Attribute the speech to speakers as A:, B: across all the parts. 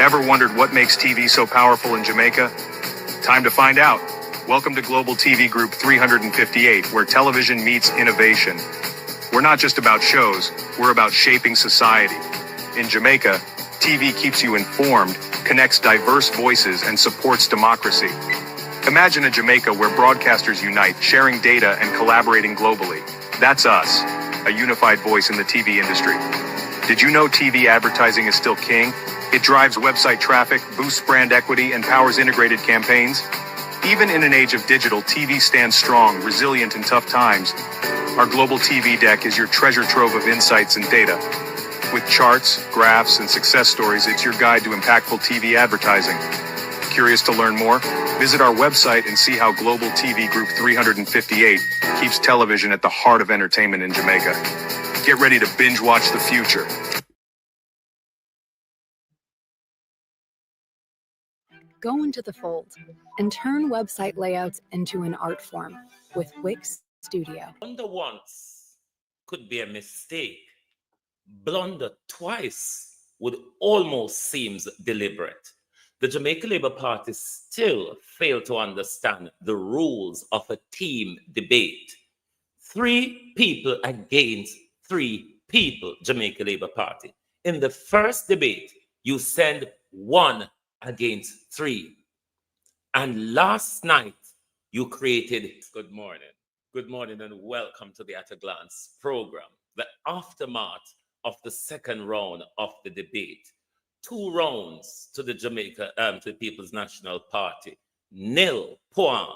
A: Ever wondered what makes TV so powerful in Jamaica? Time to find out. Welcome to Global TV Group 358, where television meets innovation. We're not just about shows, we're about shaping society. In Jamaica, TV keeps you informed, connects diverse voices, and supports democracy. Imagine a Jamaica where broadcasters unite, sharing data and collaborating globally. That's us, a unified voice in the TV industry. Did you know TV advertising is still king? It drives website traffic, boosts brand equity, and powers integrated campaigns. Even in an age of digital, TV stands strong, resilient in tough times. Our Global TV Deck is your treasure trove of insights and data. With charts, graphs, and success stories, it's your guide to impactful TV advertising. Curious to learn more? Visit our website and see how Global TV Group 358 keeps television at the heart of entertainment in Jamaica. Get ready to binge watch the future.
B: Go into the fold and turn website layouts into an art form with Wix Studio.
C: Blunder once could be a mistake. Blunder twice would almost seem deliberate. The Jamaica Labour Party still fail to understand the rules of a team debate. 3 people against 3 people, Jamaica Labour Party. In the first debate, you send 1 against 3. And last night, you created... Good morning and welcome to the At a Glance program, the aftermath of the second round of the debate. 2 rounds to the to the People's National Party, 0 point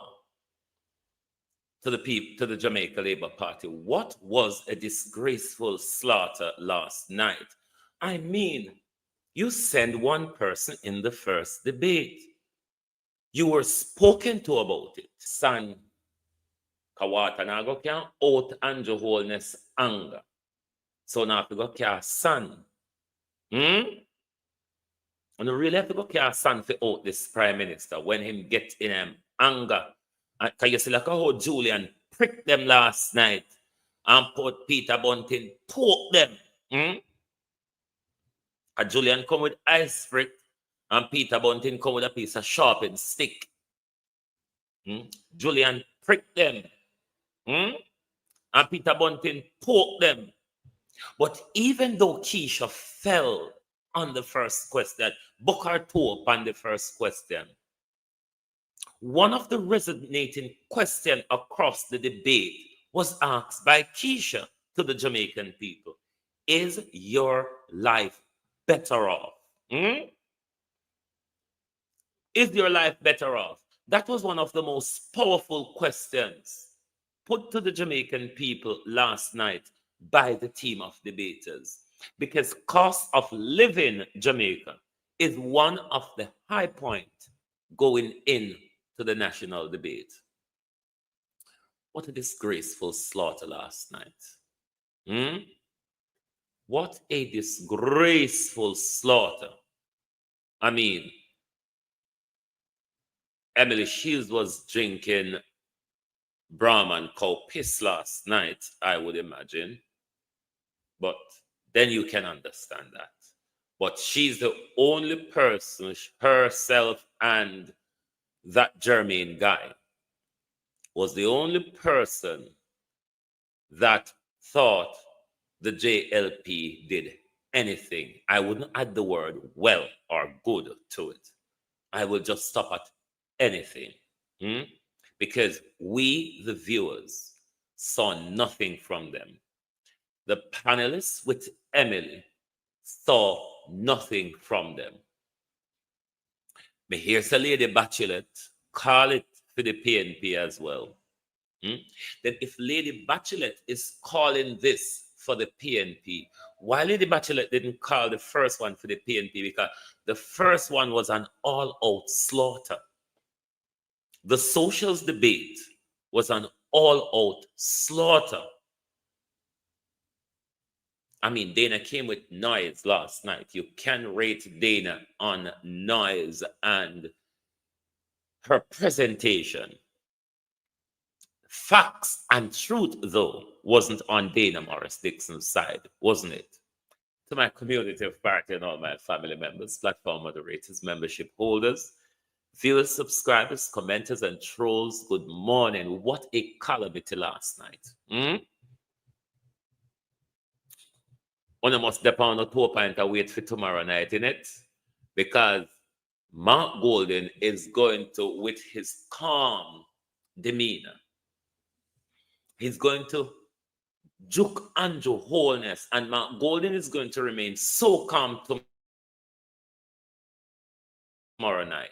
C: to the Jamaica Labour Party. What was a disgraceful slaughter last night? I mean, you send 1 person in the first debate. You were spoken to about it. Son, Kawata Nago can out and wholeness anger. So now if you go care son. And you really have to go care son for out this prime minister when him get in anger. Because you see like how Julian pricked them last night and put Peter Bunting, poke them. And Julian come with ice prick and Peter Bunting come with a piece of sharpened stick. Julian pricked them. And Peter Bunting poke them. But even though Keisha fell on the first question, book her toe up on the first question, one of the resonating questions across the debate was asked by Keisha to the Jamaican people. Is your life better off? Is your life better off? That was one of the most powerful questions put to the Jamaican people last night by the team of debaters, because cost of living Jamaica is one of the high points going in to the national debate. What a disgraceful slaughter last night. What a disgraceful slaughter. I mean, Emily Shields was drinking Brahman cow piss last night, I would imagine. But then you can understand that. But she's the only person, herself and that Jermaine guy, was the only person that thought the JLP did anything. I wouldn't add the word well or good to it. I will just stop at anything. Because we, the viewers, saw nothing from them. The panelists with Emily saw nothing from them. But here's a Lady Bachelet, call it for the PNP as well. Then if Lady Bachelet is calling this for the PNP, why Lady Bachelet didn't call the first one for the PNP? Because the first one was an all-out slaughter. The socials debate was an all-out slaughter. I mean, Dana came with noise last night. You can rate Dana on noise and her presentation. Facts and truth, though, wasn't on Dana Morris Dixon's side, wasn't it? to my community of party and all my family members, platform moderators, membership holders, viewers, subscribers, commenters, and trolls, good morning. What a calamity last night. One must depend on the 2 point and wait for tomorrow night, innit? Because Mark Golden is going to, with his calm demeanor, he's going to juke Andrew Holness, and Mark Golden is going to remain so calm tomorrow night,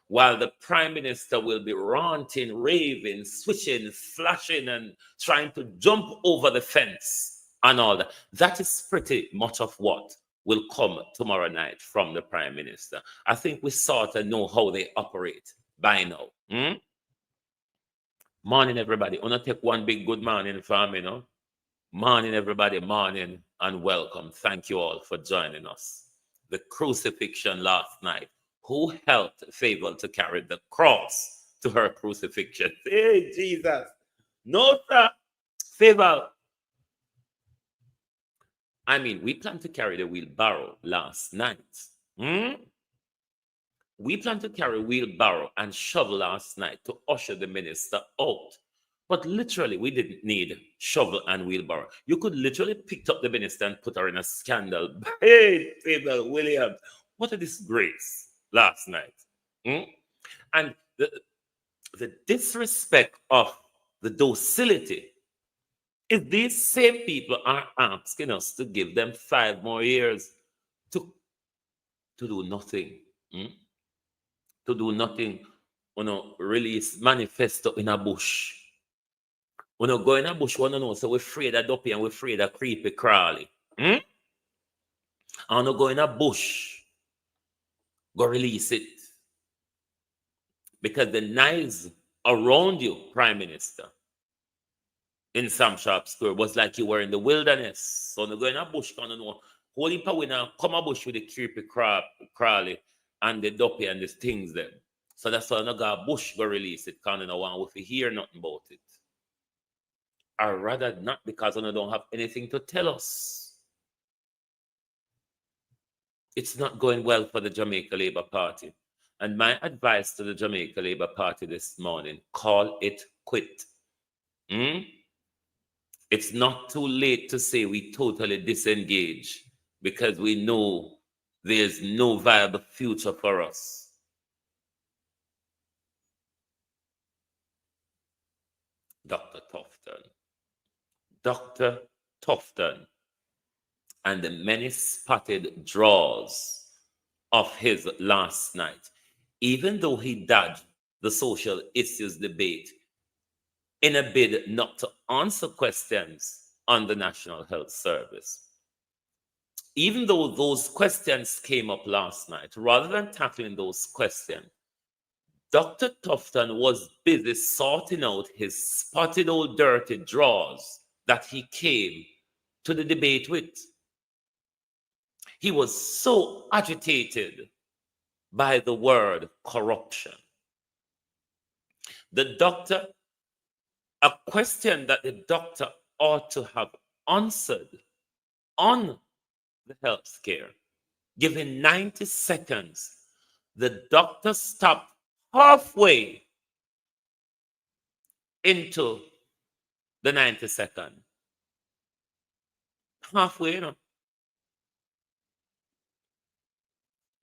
C: while the Prime Minister will be ranting, raving, switching, flashing, and trying to jump over the fence and all that. That is pretty much of what will come tomorrow night from the Prime Minister. I think we sort of know how they operate by now. Morning, everybody. I want to take one big good morning for me, Morning, everybody. Morning and welcome. Thank you all for joining us. The crucifixion last night. Who helped Favor to carry the cross to her crucifixion? Hey, Jesus. No, sir. Favor. I mean, we planned to carry the wheelbarrow last night. We planned to carry wheelbarrow and shovel last night to usher the minister out. But literally, we didn't need shovel and wheelbarrow. You could literally pick up the minister and put her in a scandal. Hey, Favor Williams, what a disgrace last night. And the disrespect of the docility is these same people are asking us to give them 5 more years to do nothing. To do nothing, release manifesto in a bush. Go in a bush, know, so we're afraid of duppy and we're afraid of creepy crawly. I want to go in a bush, go release it. Because the knives around you, Prime Minister, in Sam Sharp Square, was like you were in the wilderness. So go in a bush, holding power now, come a bush with the creepy crawly and the duppy and the things there. So that's why I go a bush go release it, because I don't want to hear nothing about it. Or rather not, because I don't have anything to tell us. It's not going well for the Jamaica Labour Party. And my advice to the Jamaica Labour Party this morning, call it quit. It's not too late to say we totally disengage, because we know there's no viable future for us. Dr. Tufton and the many spotted draws of his last night, even though he dodged the social issues debate in a bid not to answer questions on the National Health Service. Even though those questions came up last night, rather than tackling those questions, Dr. Tufton was busy sorting out his spotted old dirty drawers that he came to the debate with. He was so agitated by the word corruption. A question that the doctor ought to have answered on the health scare, given 90 seconds, the doctor stopped halfway into the 90-second. Halfway,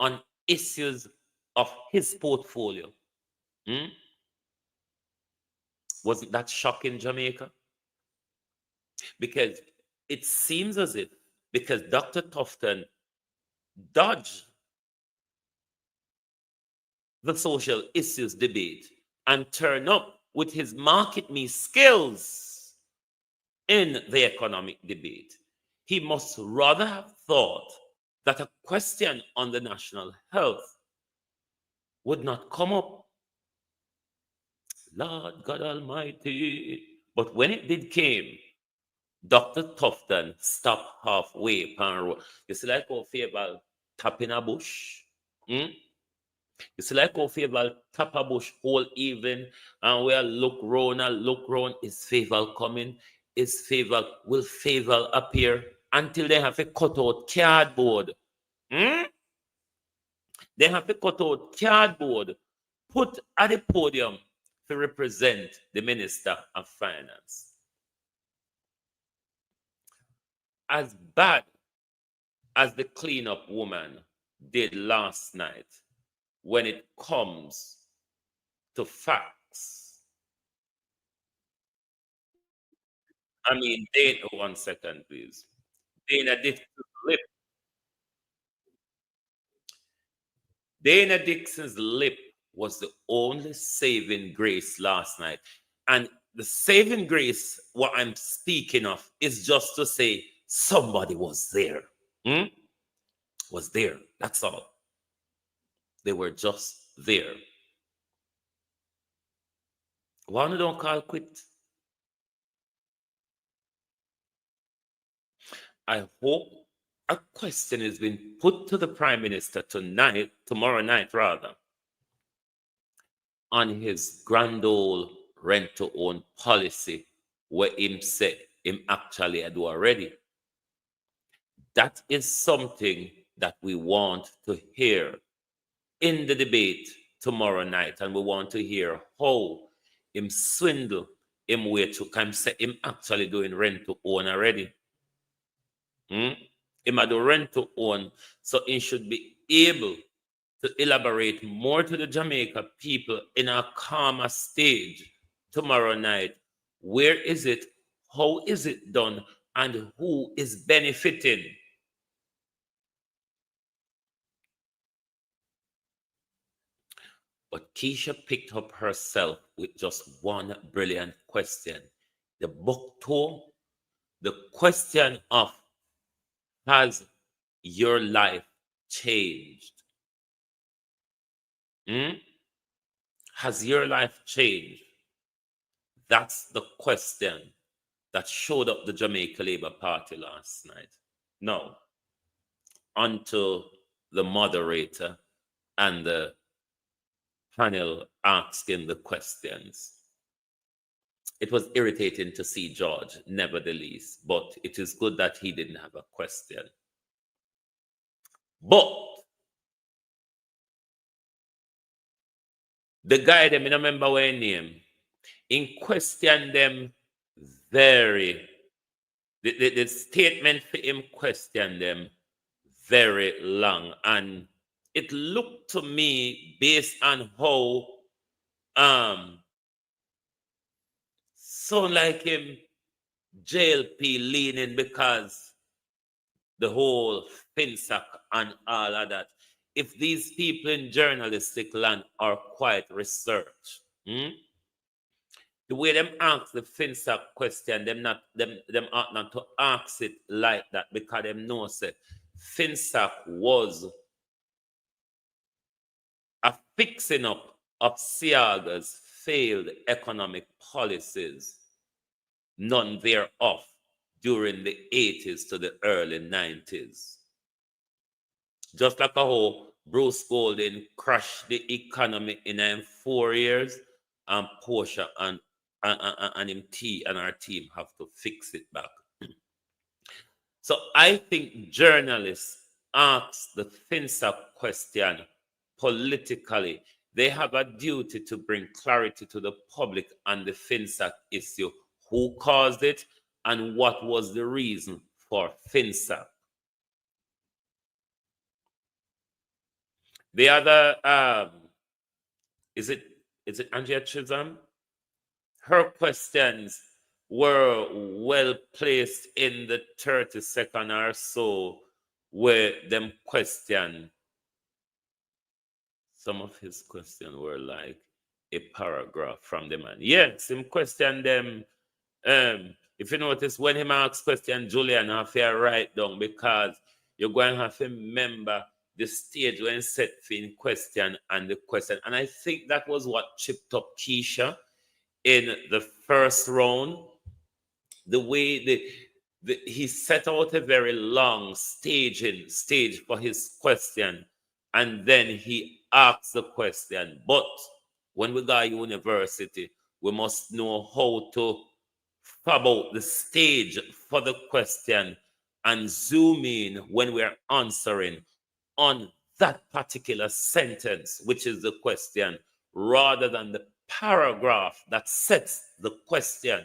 C: on issues of his portfolio. Wasn't that shocking, Jamaica? Because it seems as if, because Dr. Tufton dodged the social issues debate and turned up with his market me skills in the economic debate, he must rather have thought that a question on the national health would not come up. Lord God Almighty. But when it did came, Dr. Tufton stopped halfway upon road. You see like how Favor tap in a bush? You see like how Favor tap a bush whole evening and we look round. Is Favor coming? Will Favor appear? until they have to cut out cardboard. They have to cut out cardboard, put at the podium to represent the Minister of Finance. As bad as the cleanup woman did last night when it comes to facts. I mean, Dana, 1 second, please. Dana Dixon's lip. Dana Dixon's lip was the only saving grace last night. And the saving grace, what I'm speaking of, is just to say somebody was there. Was there. That's all. They were just there. One don't call quit. I hope a question has been put to the Prime Minister tonight, tomorrow night rather, on his grand old rent-to-own policy, where him said him actually do already. That is something that we want to hear in the debate tomorrow night, and we want to hear how him swindle him way to come say him actually doing rent-to-own already. Him a do rent-to-own, so he should be able to elaborate more to the Jamaica people in a calmer stage tomorrow night. Where is it? How is it done? And who is benefiting? But Keisha picked up herself with just one brilliant question. The book tour, the question of, has your life changed? Has your life changed? That's the question that showed up the Jamaica Labour Party last night. Now, onto the moderator and the panel asking the questions. It was irritating to see George, nevertheless, but it is good that he didn't have a question. But the guy, them, I don't remember what his name, in question them very, the statement for him question them very long. And it looked to me, based on how sound like him JLP leaning, because the whole FinSac and all of that. If these people in journalistic land are quite research, the way them ask the FinSac question, them ought not to ask it like that, because them know that FinSac was a fixing up of Seaga's failed economic policies, none thereof, during the 80s to the early 90s. Just like how Bruce Golding crashed the economy in 4 years, and Portia and our team have to fix it back. So I think journalists ask the FinSac question politically. They have a duty to bring clarity to the public on the FinSac issue. Who caused it and what was the reason for FinSac? The other, is it Andrea Chisholm? Her questions were well placed in the 30-second or so where them question. Some of his questions were like a paragraph from the man. Yes, him question them. If you notice, when him asks question, Julian have to write down, because you're going to have to remember the stage when set in question and the question. And I think that was what chipped up Keisha in the first round. The way he set out a very long stage for his question, and then he asked the question. But when we go to university, we must know how to fab out the stage for the question and zoom in when we're answering on that particular sentence, which is the question, rather than the paragraph that sets the question.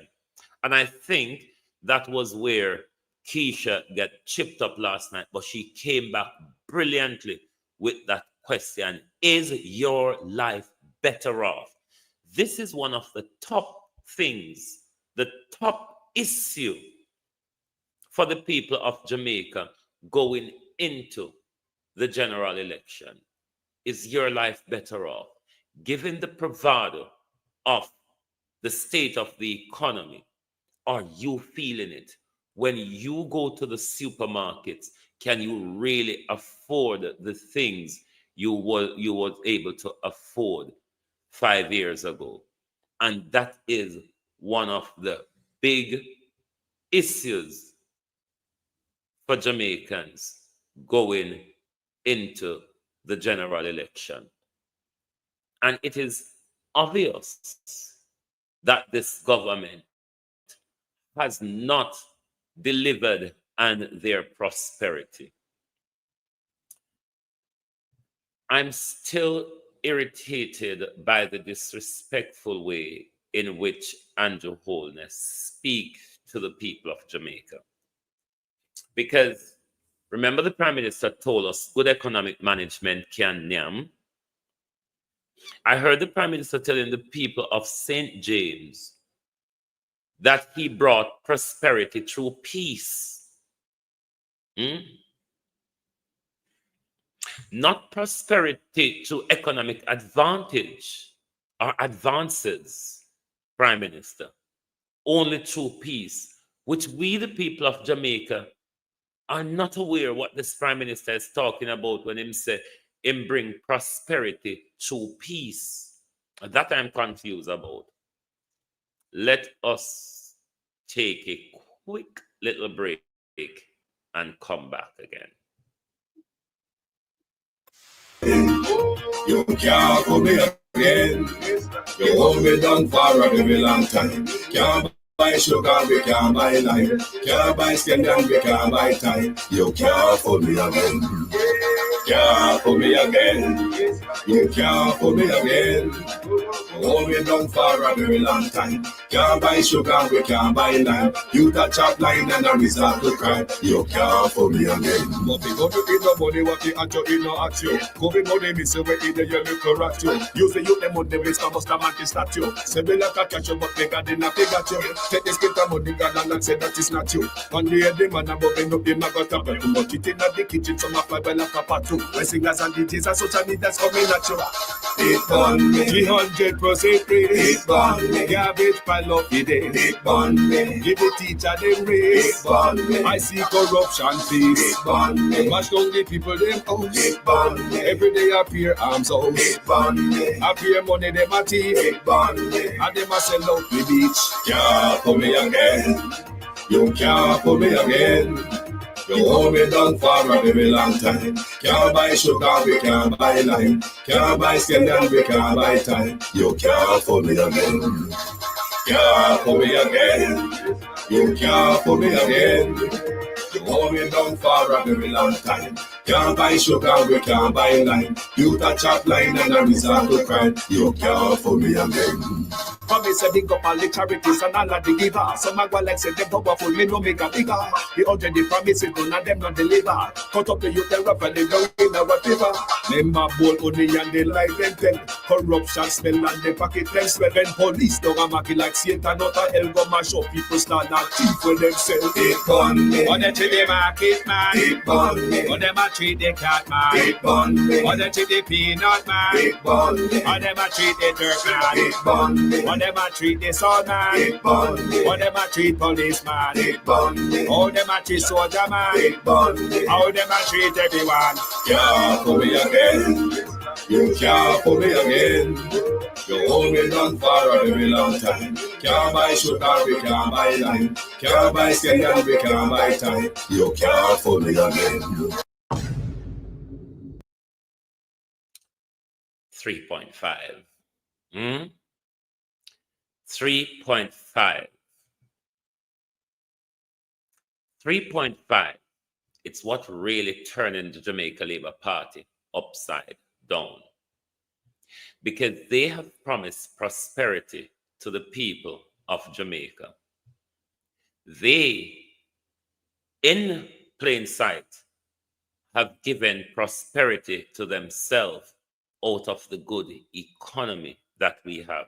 C: And I think that was where Keisha got chipped up last night, but she came back brilliantly with that question: is your life better off? This is one of the top things, the top issue for the people of Jamaica going into the general election. Is your life better off? Given the bravado of the state of the economy, are you feeling it? When you go to the supermarkets, can you really afford the things you was able to afford 5 years ago? And that is one of the big issues for Jamaicans going into the general election. And it is obvious that this government has not delivered on their prosperity. I'm still irritated by the disrespectful way in which Andrew Holness speaks to the people of Jamaica. Because remember, the Prime Minister told us good economic management can nyam. I heard the Prime Minister telling the people of St. James that he brought prosperity through peace. Not prosperity through economic advantage or advances, Prime Minister. Only through peace, which we, the people of Jamaica, are not aware what this Prime Minister is talking about when he said him bring prosperity through peace. That I'm confused about. Let us take a quick little break and come back again.
D: You can't come here again. You hold me down for a very long time. Can't buy sugar, we can't buy lime. Can't buy skin and we can't buy time. You can't fool me again. Can't fool me again. You can't fool me again. Hold me down for a very long time. Can't buy sugar, we can't buy lime. You that chop line and a result to cry. You can't fool me again. But we go to eat the money, what the at you, in no at you. Covid money, me say we eat the yellow correct you. You say you the money, waste a must a man to statue. Say we like a catch you, but they got in a big at you. Take this bit of money, God, and say that is not you. One day the man above and up, him a got up. But it in the kitchen, some of my well up a two. My singers and DJs and social media's coming at you. It on me, 300% free. It on me, garbage pile up the day. It on me, give the teacher them raise. It on me, I see corruption peace. It on me, mash down the people them house. It on me, every day appear arms out. It on me, appear money them a thief. It on me, and them a sell out the beach. Can't pull me again. You can't pull me again. You hold me down for a very long time. Can't buy sugar, we can't buy lime. Can't buy skin and we can't buy time. You can't fool me again. Can't fool me again. You can't fool me again. You hold me down for a very long time. Can't buy sugar, we can't buy lime. You that chop line and a resort to crime. You can't fool me again. Promise a big up all the charities and all of the givers. Some of like say them powerful, me no make a bigger. The already promises, none of them not deliver. Cut up the youth and rap and they don't in our favor. Member bold only and they like them tell. Corruption smell and they pocket them swell. When police don't make it like Satan, not a hell go mash up. People start not cheap for themselves. It on me. On the TV market man. It on me. On them a treat the cat man. It on me. On the TV peanut man. It on me. On them a treat the dirt man. It on me. Them a treat the son man, it bunny. How them a treat policeman, it bunny. How them a treat soldier man, it bunny. How them a treat everyone. Can't fool me again. You can't fool me again. You hold me down for a very long time. Can't buy sugar, we can't buy lime. Can't buy skin and we can't buy time. You can't fool me again.
C: 3.5. 3.5. 3.5 It's what really turning the Jamaica Labour Party upside down. Because they have promised prosperity to the people of Jamaica. They, in plain sight, have given prosperity to themselves out of the good economy that we have.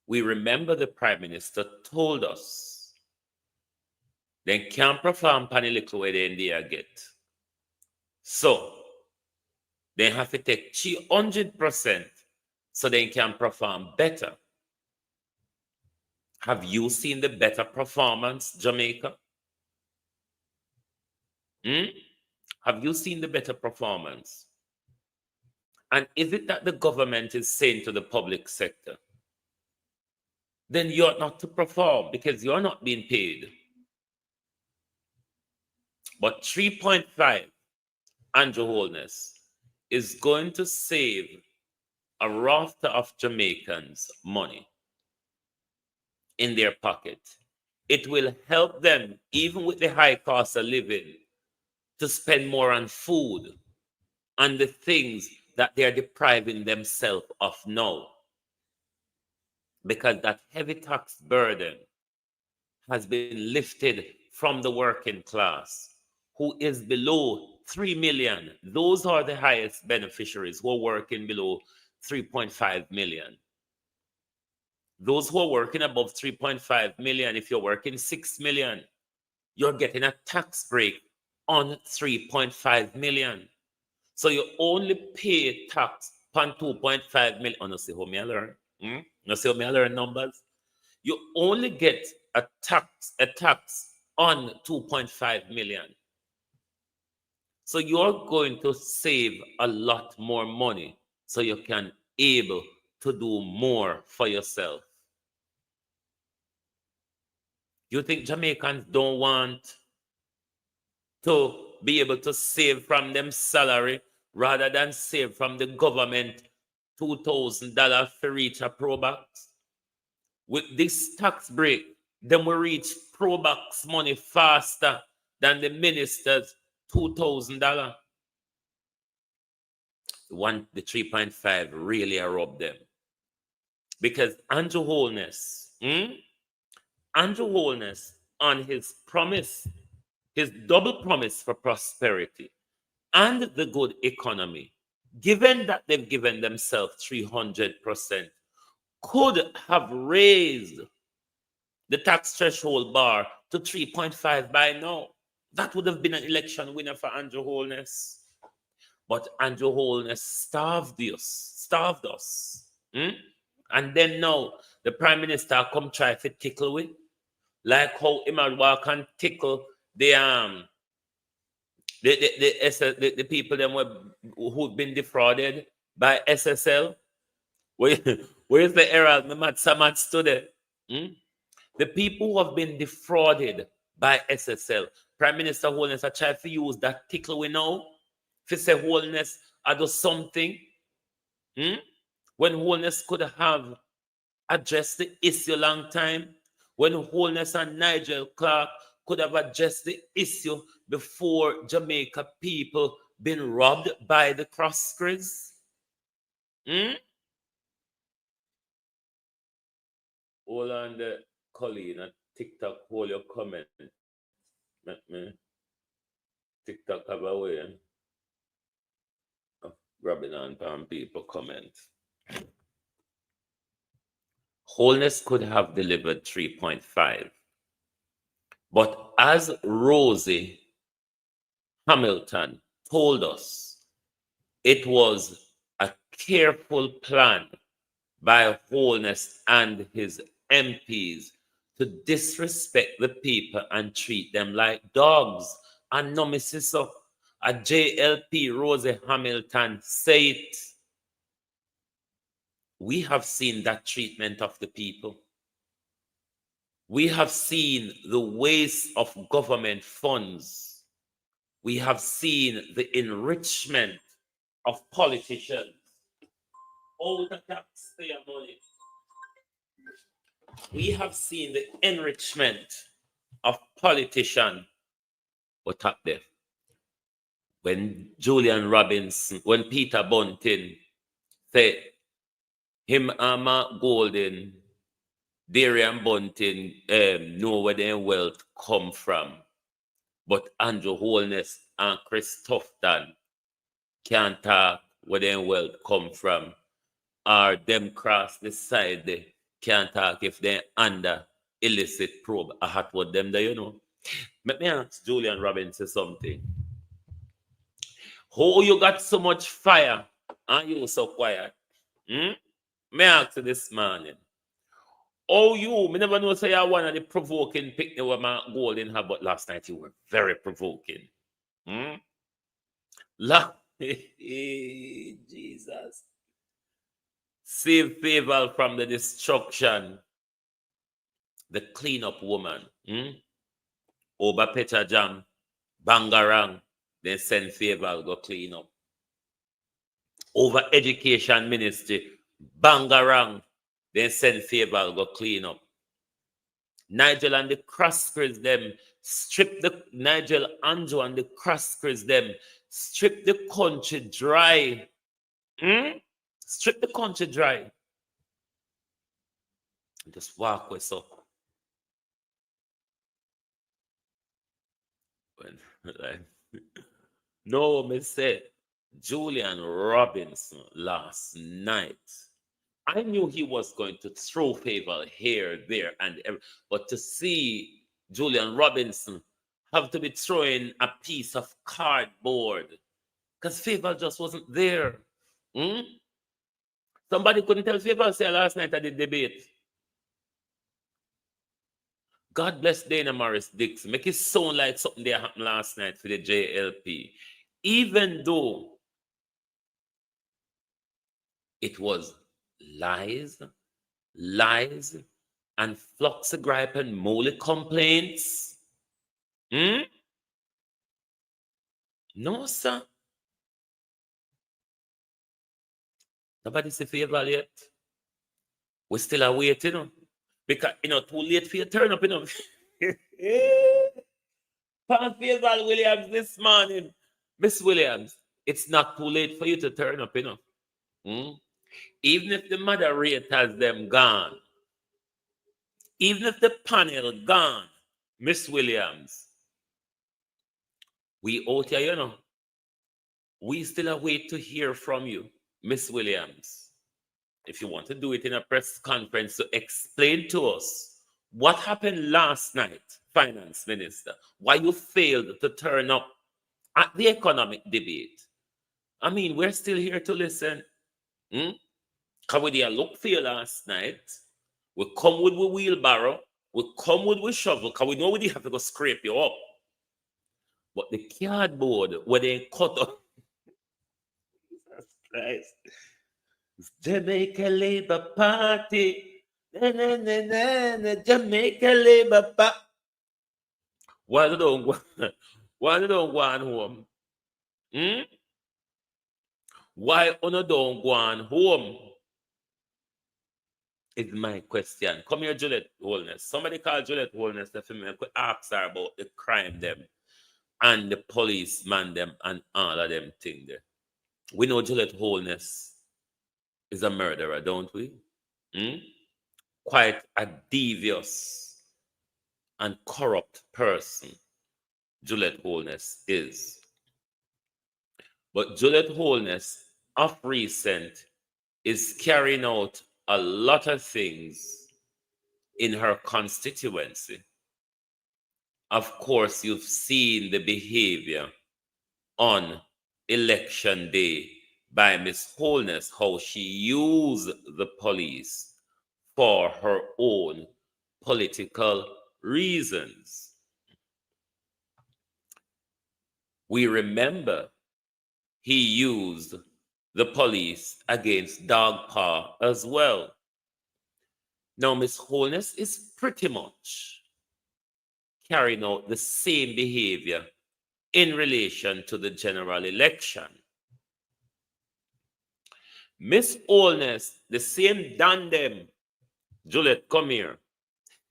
C: We remember the Prime Minister told us they can't perform pan the little way they in there get. So they have to take 300% so they can perform better. Have you seen the better performance, Jamaica? Have you seen the better performance? And is it that the government is saying to the public sector, then you ought not to perform because you're not being paid? But 3.5, Andrew Holness, is going to save a raft of Jamaicans money in their pocket. It will help them, even with the high cost of living, to spend more on food and the things that they're depriving themselves of now. Because that heavy tax burden has been lifted from the working class, who is below 3 million. Those are the highest beneficiaries who are working below 3.5 million. Those who are working above 3.5 million, if you're working 6 million, you're getting a tax break on 3.5 million. So you only pay tax on 2.5 million. Oh, no, see how me I learn? No, see how me I learn numbers? You only get a tax on 2.5 million. So you're going to save a lot more money so you can able to do more for yourself. You think Jamaicans don't want to be able to save from them salary rather than save from the government $2,000 for reach a pro-box? With this tax break, then we reach pro-box money faster than the minister's $2,000. The 3.5 really robbed them. Because Andrew Holness on his promise, his double promise for prosperity and the good economy, given that they've given themselves 300%, could have raised the tax threshold bar to 3.5 by now. That would have been an election winner for Andrew Holness. But Andrew Holness starved us. And then now the Prime Minister come try to tickle with, like how Imad walk and tickle the people them who've been defrauded by SSL. Where's the Herald? Samat stood the people who have been defrauded by SSL. Prime Minister Holness, I try to use that tickle we know. If you say Holness, I do something. When Holness could have addressed the issue long time. When Holness and Nigel Clark could have addressed the issue before Jamaica people been robbed by the Crosscrews. Hold on the Colleen at TikTok, hold your comment. Let me TikTok have a way of grabbing on from people comment. Holness could have delivered 3.5. But as Rosie Hamilton told us, it was a careful plan by Holness and his MPs to disrespect the people and treat them like dogs. And no, Mrs. So, a JLP Rosie Hamilton say it. We have seen that treatment of the people. We have seen the waste of government funds. We have seen the enrichment of politicians. All the taxpayer money. We have seen the enrichment of politicians. What up there? when Julian Robinson, when Peter Bunting said him Mark Golden, Darian Bunting know where their wealth come from. But Andrew Holness and Chris Tufton can't talk where their wealth come from. Or them cross the side, they can't talk if they're under illicit probe. I had what them there, you know. Let me ask Julian Robinson something. How you got so much fire and you so quiet? Me ask you this morning. Oh, me never know say you one of the provoking picnic with my Golden have, but last night you were very provoking. Jesus. Save Favor from the destruction. The cleanup woman. Over Petra Jam, Bangarang, then send Favor go clean up. Over Education Ministry, Bangarang, then send Favor go clean up. Nigel and the Craskers them strip the Nigel Andrew and the Craskers them strip the country dry. Strip the country dry. Just walk with so. No, me said Julian Robinson last night. I knew he was going to throw Favor here, there, and but to see Julian Robinson have to be throwing a piece of cardboard because Favor just wasn't there. Somebody couldn't tell Favor say last night at the debate. God bless Dana Morris Dixon. Make it sound like something that happened last night for the JLP. Even though it was lies, and flocks of gripe and moly complaints. No, sir. Nobody say Favor yet. We're still awaiting. Because, too late for you to turn up, Pan Favor Williams this morning. Miss Williams, it's not too late for you to turn up, Even if the moderators them gone, even if the panel gone, Miss Williams, we out here, we still await to hear from you, Miss Williams. If you want to do it in a press conference to explain to us what happened last night, Finance Minister, why you failed to turn up at the economic debate. I mean, we're still here to listen. Because we did look for you last night. We come with wheelbarrow. We come with shovel. Because we know we did have to go scrape you up. But the cardboard where they cut up. Jesus Christ. Jamaica Labour Party. Jamaica Labour Party. Why they don't go on home? Why you don't go on home? Is my question. Come here, Juliet Holness. Somebody called Juliet Holness to me. I could ask her about the crime them and the policeman them and all of them things there. We know Juliet Holness is a murderer, don't we? Quite a devious and corrupt person Juliet Holness is. But Juliet Holness, of recent, is carrying out a lot of things in her constituency. Of course, you've seen the behavior on election day by Miss Holness, how she used the police for her own political reasons. We remember he used the police against Dog Paw as well. Now, Miss Holness is pretty much carrying out the same behavior in relation to the general election. Miss Holness, the same dandem, Juliet, come here.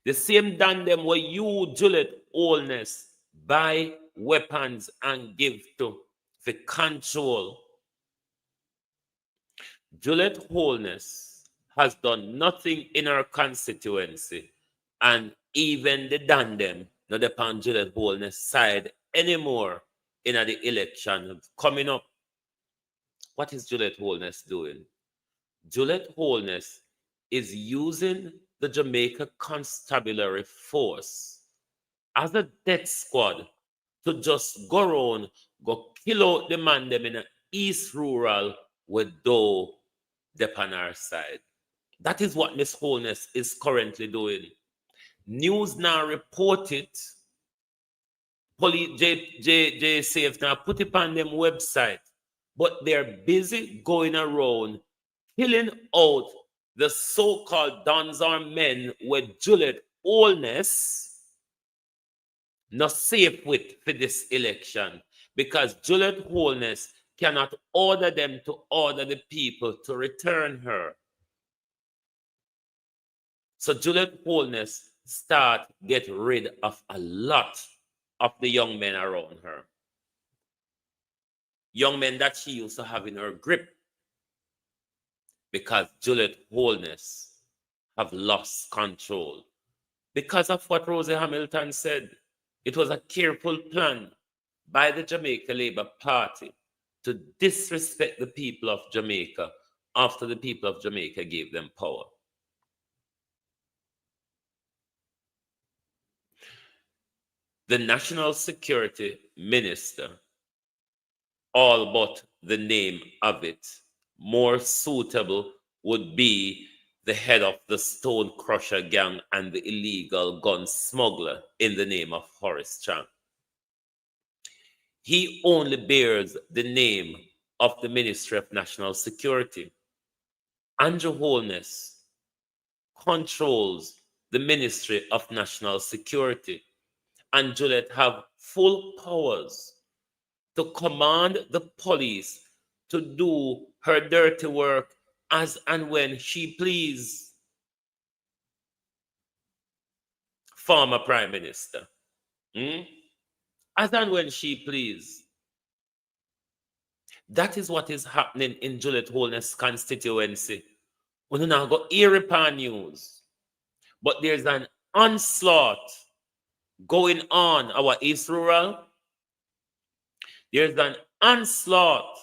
C: The same dandem where you, Juliet Holness, buy weapons and give to for control. Juliet Holness has done nothing in her constituency, and even the Dandem not upon Juliet Holness side anymore in the election coming up. What is Juliet Holness doing? Juliet Holness is using the Jamaica Constabulary Force as a death squad to just go around, go kill out the man them in the East Rural with Doe upon our side. That is what Miss Holness is currently doing. News now report it. Police JSAF now put it on them website, but they're busy going around killing out the so-called dons or men with Juliet Holness not safe with for this election, because Juliet Holness cannot order them to order the people to return her. So Juliet Holness start get rid of a lot of the young men around her. Young men that she used to have in her grip, because Juliet Holness have lost control. Because of what Rosie Hamilton said, it was a careful plan by the Jamaica Labour Party to disrespect the people of Jamaica after the people of Jamaica gave them power. The National Security Minister, all but the name of it, more suitable would be the head of the Stone Crusher gang and the illegal gun smuggler in the name of Horace Chang. He only bears the name of the Ministry of National Security. Andrew Holness controls the Ministry of National Security, and Juliet have full powers to command the police to do her dirty work as and when she please. Former Prime Minister. As and when she please. That is what is happening in Juliet Holness constituency. We do not go hear upon news, but there's an onslaught going on our East Rural. There's an onslaught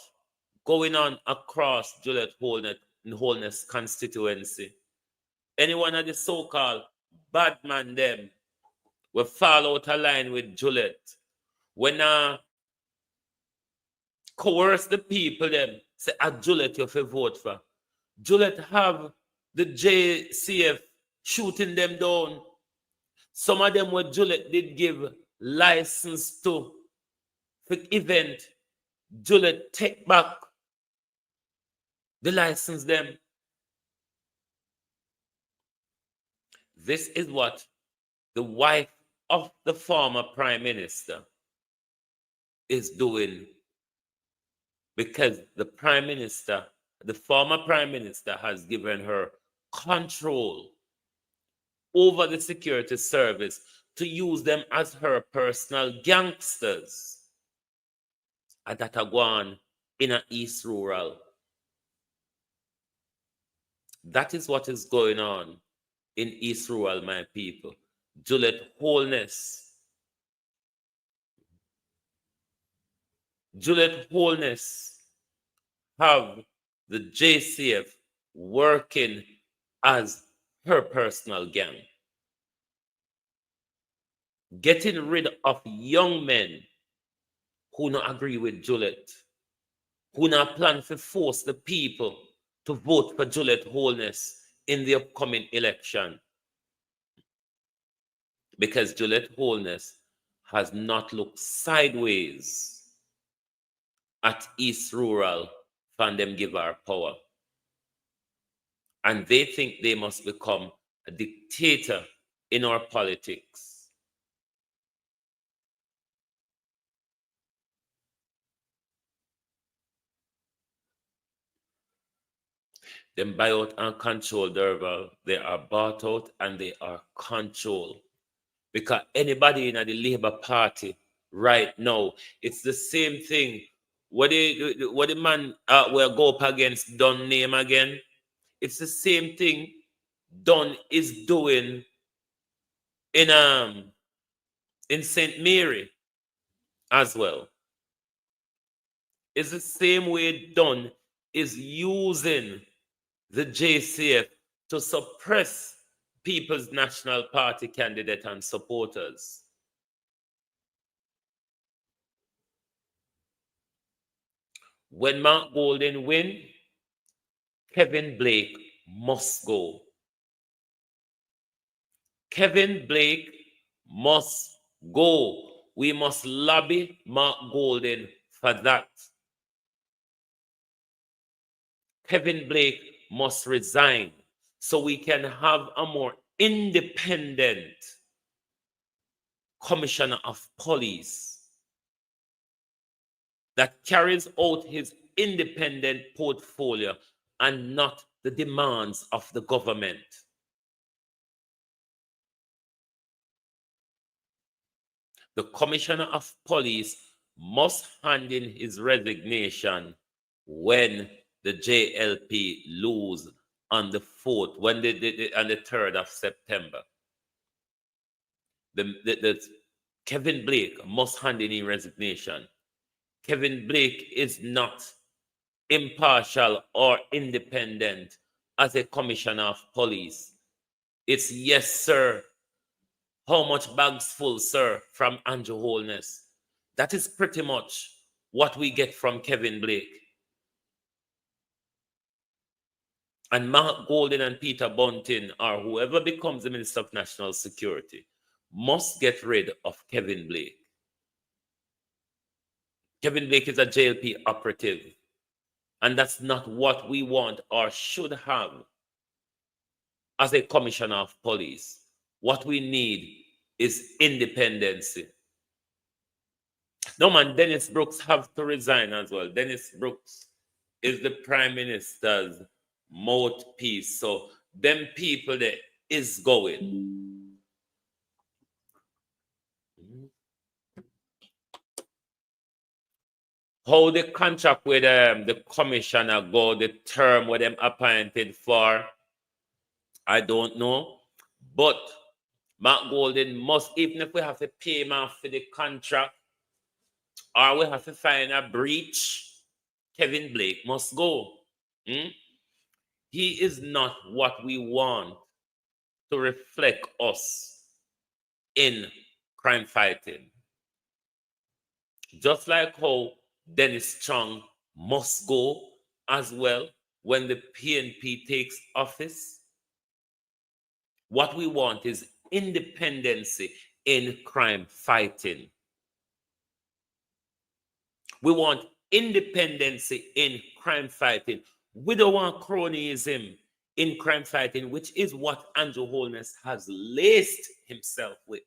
C: going on across Juliet Holness constituency. Anyone of the so-called bad man them will fall out of line with Juliet. When coerce the people them, say, Juliet you have to vote for. Juliet have the JCF shooting them down. Some of them what Juliet did give license to for event. Juliet take back the license them. This is what the wife of the former Prime Minister is doing, because the Prime Minister, the former Prime Minister, has given her control over the security service to use them as her personal gangsters. And that are gone in an East Rural. That is what is going on in East Rural, my people. Juliet Holness. Juliet Holness have the JCF working as her personal gang. Getting rid of young men who not agree with Juliet, who not plan to force the people to vote for Juliet Holness in the upcoming election. Because Juliet Holness has not looked sideways at East Rural and them give her power. And they think they must become a dictator in our politics. Them buy out and control Derval. They are bought out and they are controlled. Because anybody in the Labour Party right now, it's the same thing what the man will go up against Don name again? It's the same thing Don is doing in St. Mary as well. It's the same way Don is using the JCF to suppress People's National Party candidate and supporters. When Mark Golding win, Kevin Blake must go. Kevin Blake must go. We must lobby Mark Golding for that. Kevin Blake must resign so we can have a more independent commissioner of police that carries out his independent portfolio and not the demands of the government. The commissioner of police must hand in his resignation when the JLP lose on the 4th, on the 3rd of September. The Kevin Blake must hand in his resignation. Kevin Blake is not impartial or independent as a commissioner of police. It's yes, sir. How much bags full, sir, from Andrew Holness? That is pretty much what we get from Kevin Blake. And Mark Golding and Peter Bunting, or whoever becomes the Minister of National Security, must get rid of Kevin Blake. Kevin Blake is a JLP operative, and that's not what we want or should have as a commissioner of police. What we need is independence. No, man, Dennis Brooks have to resign as well. Dennis Brooks is the Prime Minister's mouthpiece. So them people there is going. How the contract with the commissioner go, the term where them appointed for, I don't know. But Mark Golding must, even if we have to pay him off for the contract, or we have to find a breach, Kevin Blake must go. He is not what we want to reflect us in crime fighting. Just like how Dennis Strong must go as well when the PNP takes office. What we want is independence in crime fighting. We want independence in crime fighting. We don't want cronyism in crime fighting, which is what Andrew Holness has laced himself with.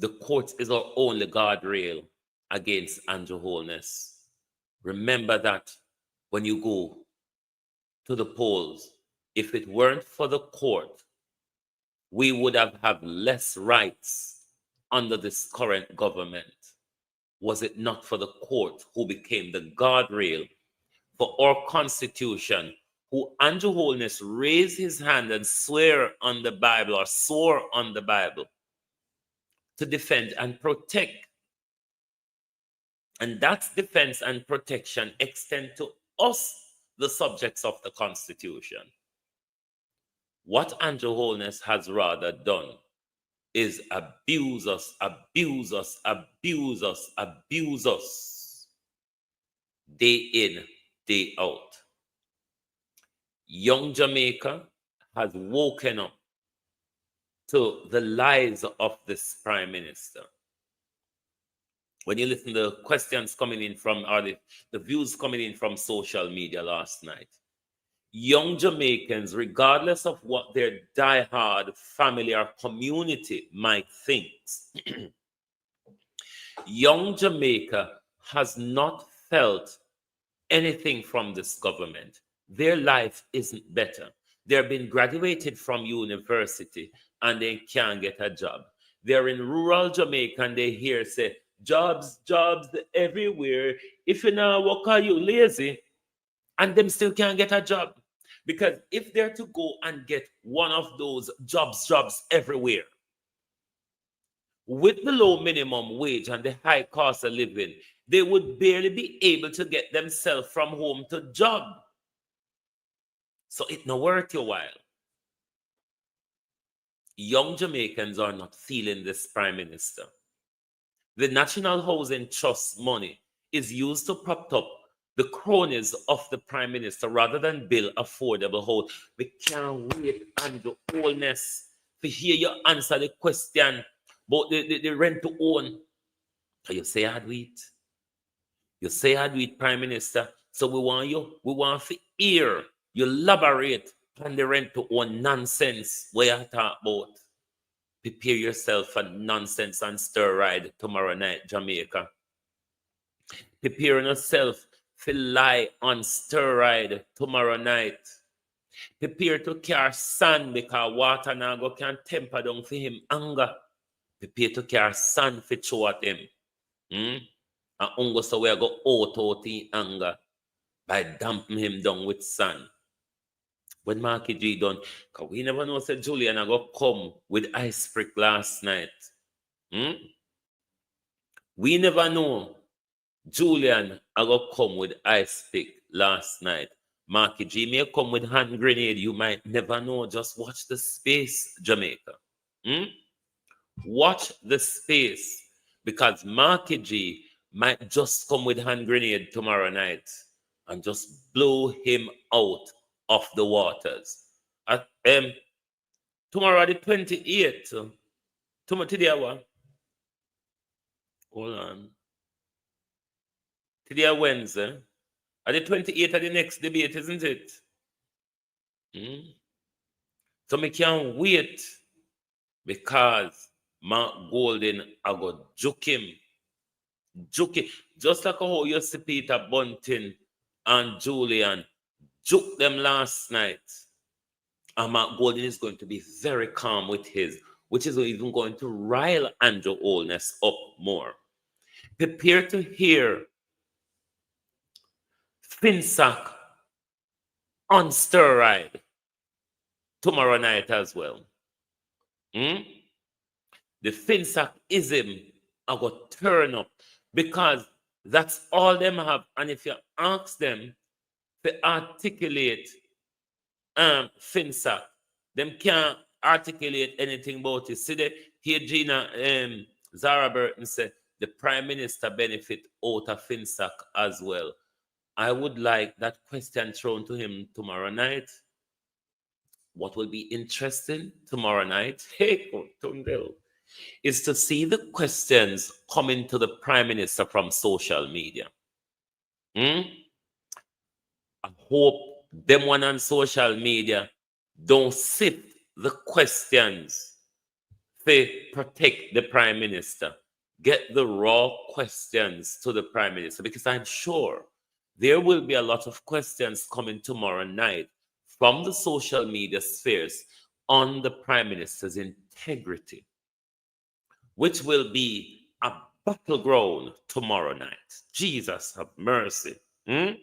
C: The court is our only guardrail against Andrew Holness. Remember that when you go to the polls. If it weren't for the court, we would have less rights under this current government. Was it not for the court who became the guardrail for our Constitution, who Andrew Holness raised his hand and swore on the Bible to defend and protect. And that defense and protection extend to us, the subjects of the Constitution. What Andrew Holness has rather done is abuse us day in, day out. Young Jamaica has woken up to the lies of this Prime Minister. When you listen to the questions coming in from, or the views coming in from social media last night, young Jamaicans, regardless of what their diehard family or community might think, young Jamaica has not felt anything from this government. Their life isn't better. They're being graduated from university and they can't get a job. They're in rural Jamaica and they hear say jobs everywhere. If you now work, are you lazy? And them still can't get a job. Because if they're to go and get one of those jobs everywhere, with the low minimum wage and the high cost of living, they would barely be able to get themselves from home to job. So it's not worth your while. Young Jamaicans are not feeling this prime minister. The National Housing Trust money is used to prop up the cronies of the prime minister rather than build affordable homes. We can't wait, Andrew Holness, to hear you answer the question about the rent to own. You say hard wheat. You say hard wheat, prime minister. So we want to hear you elaborate on the rent to own nonsense where you talk about. Prepare yourself for nonsense and stir ride tomorrow night, Jamaica. Prepare yourself to lie on stir ride tomorrow night. Prepare to carry sand because water now go can temper down for him anger. Prepare to carry sand for throw at him. And ungo so we go out in anger by damping him down with sand. When Marky G done, because we never know, said Julian, I go come with ice prick last night. We never know. Julian, I go come with ice pick last night. Marky G may come with hand grenade. You might never know. Just watch the space, Jamaica. Watch the space. Because Marky G might just come with hand grenade tomorrow night and just blow him out of the waters. Tomorrow the 28th. Tomorrow today what? Hold on. Today Wednesday. At the 28th of the next debate, isn't it? So me can't wait because Mark Golden I got juke him. Just like how you see Peter Bunting and Julian juke them last night. And Mark Golden is going to be very calm with his, which is even going to rile Andrew Holness up more. Prepare to hear Finsack on stir ride tomorrow night as well. The Finsack-ism I got turn up because that's all them have. And if you ask them to articulate Finsack, them can't articulate anything about it. See, here Gina Zara Burton said the Prime Minister benefit out of Finsack as well. I would like that question thrown to him tomorrow night. What will be interesting tomorrow night, is to see the questions coming to the Prime Minister from social media. I hope them one on social media don't sift the questions to protect the Prime Minister. Get the raw questions to the Prime Minister, because I'm sure there will be a lot of questions coming tomorrow night from the social media spheres on the Prime Minister's integrity, which will be a battleground tomorrow night. Jesus have mercy. The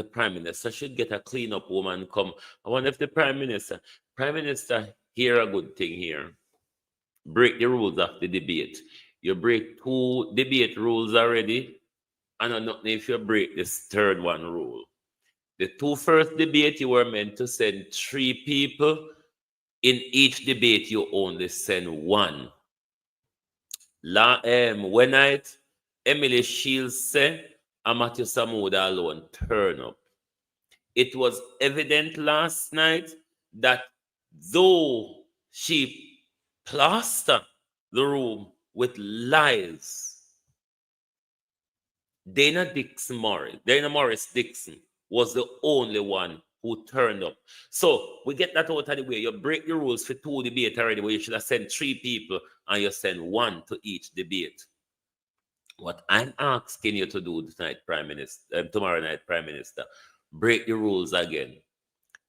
C: Prime Minister should get a clean-up woman come. I wonder if the Prime Minister hear a good thing here. Break the rules of the debate. You break 2 debate rules already, and I don't know if you break this 3rd one rule. The 2 first debate, you were meant to send 3 people. In each debate, you only send 1. When night, Emily Shields said, and Matthew Samuda alone turn up. It was evident last night that though she plastered the room with lies, Dana Morris Dixon was the only one who turned up. So we get that out of the way. You break the rules for 2 debates already, where you should have sent 3 people and you send 1 to each debate. What I'm asking you to do tonight, tomorrow night, Prime Minister, break the rules again.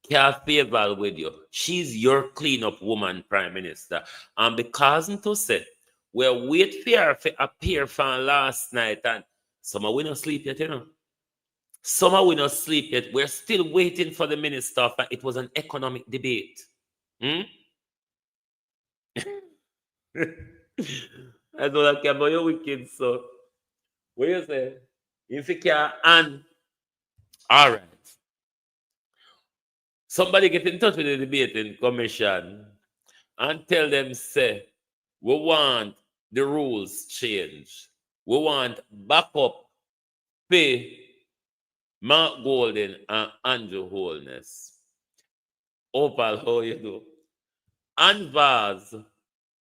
C: Kathy Val with you. She's your cleanup woman, Prime Minister. And because to say, We're waiting for her to appear from last night, and some of we not sleep yet, you know. Some of we not sleep yet. We're still waiting for the minister. It was an economic debate. I don't like about your wicked, so what you say? If you can, and all right. Somebody get in touch with the debating commission and tell them, say, we want the rules changed. We want backup pay Mark Golden and Andrew Holness. Opal, how you do? Anvaz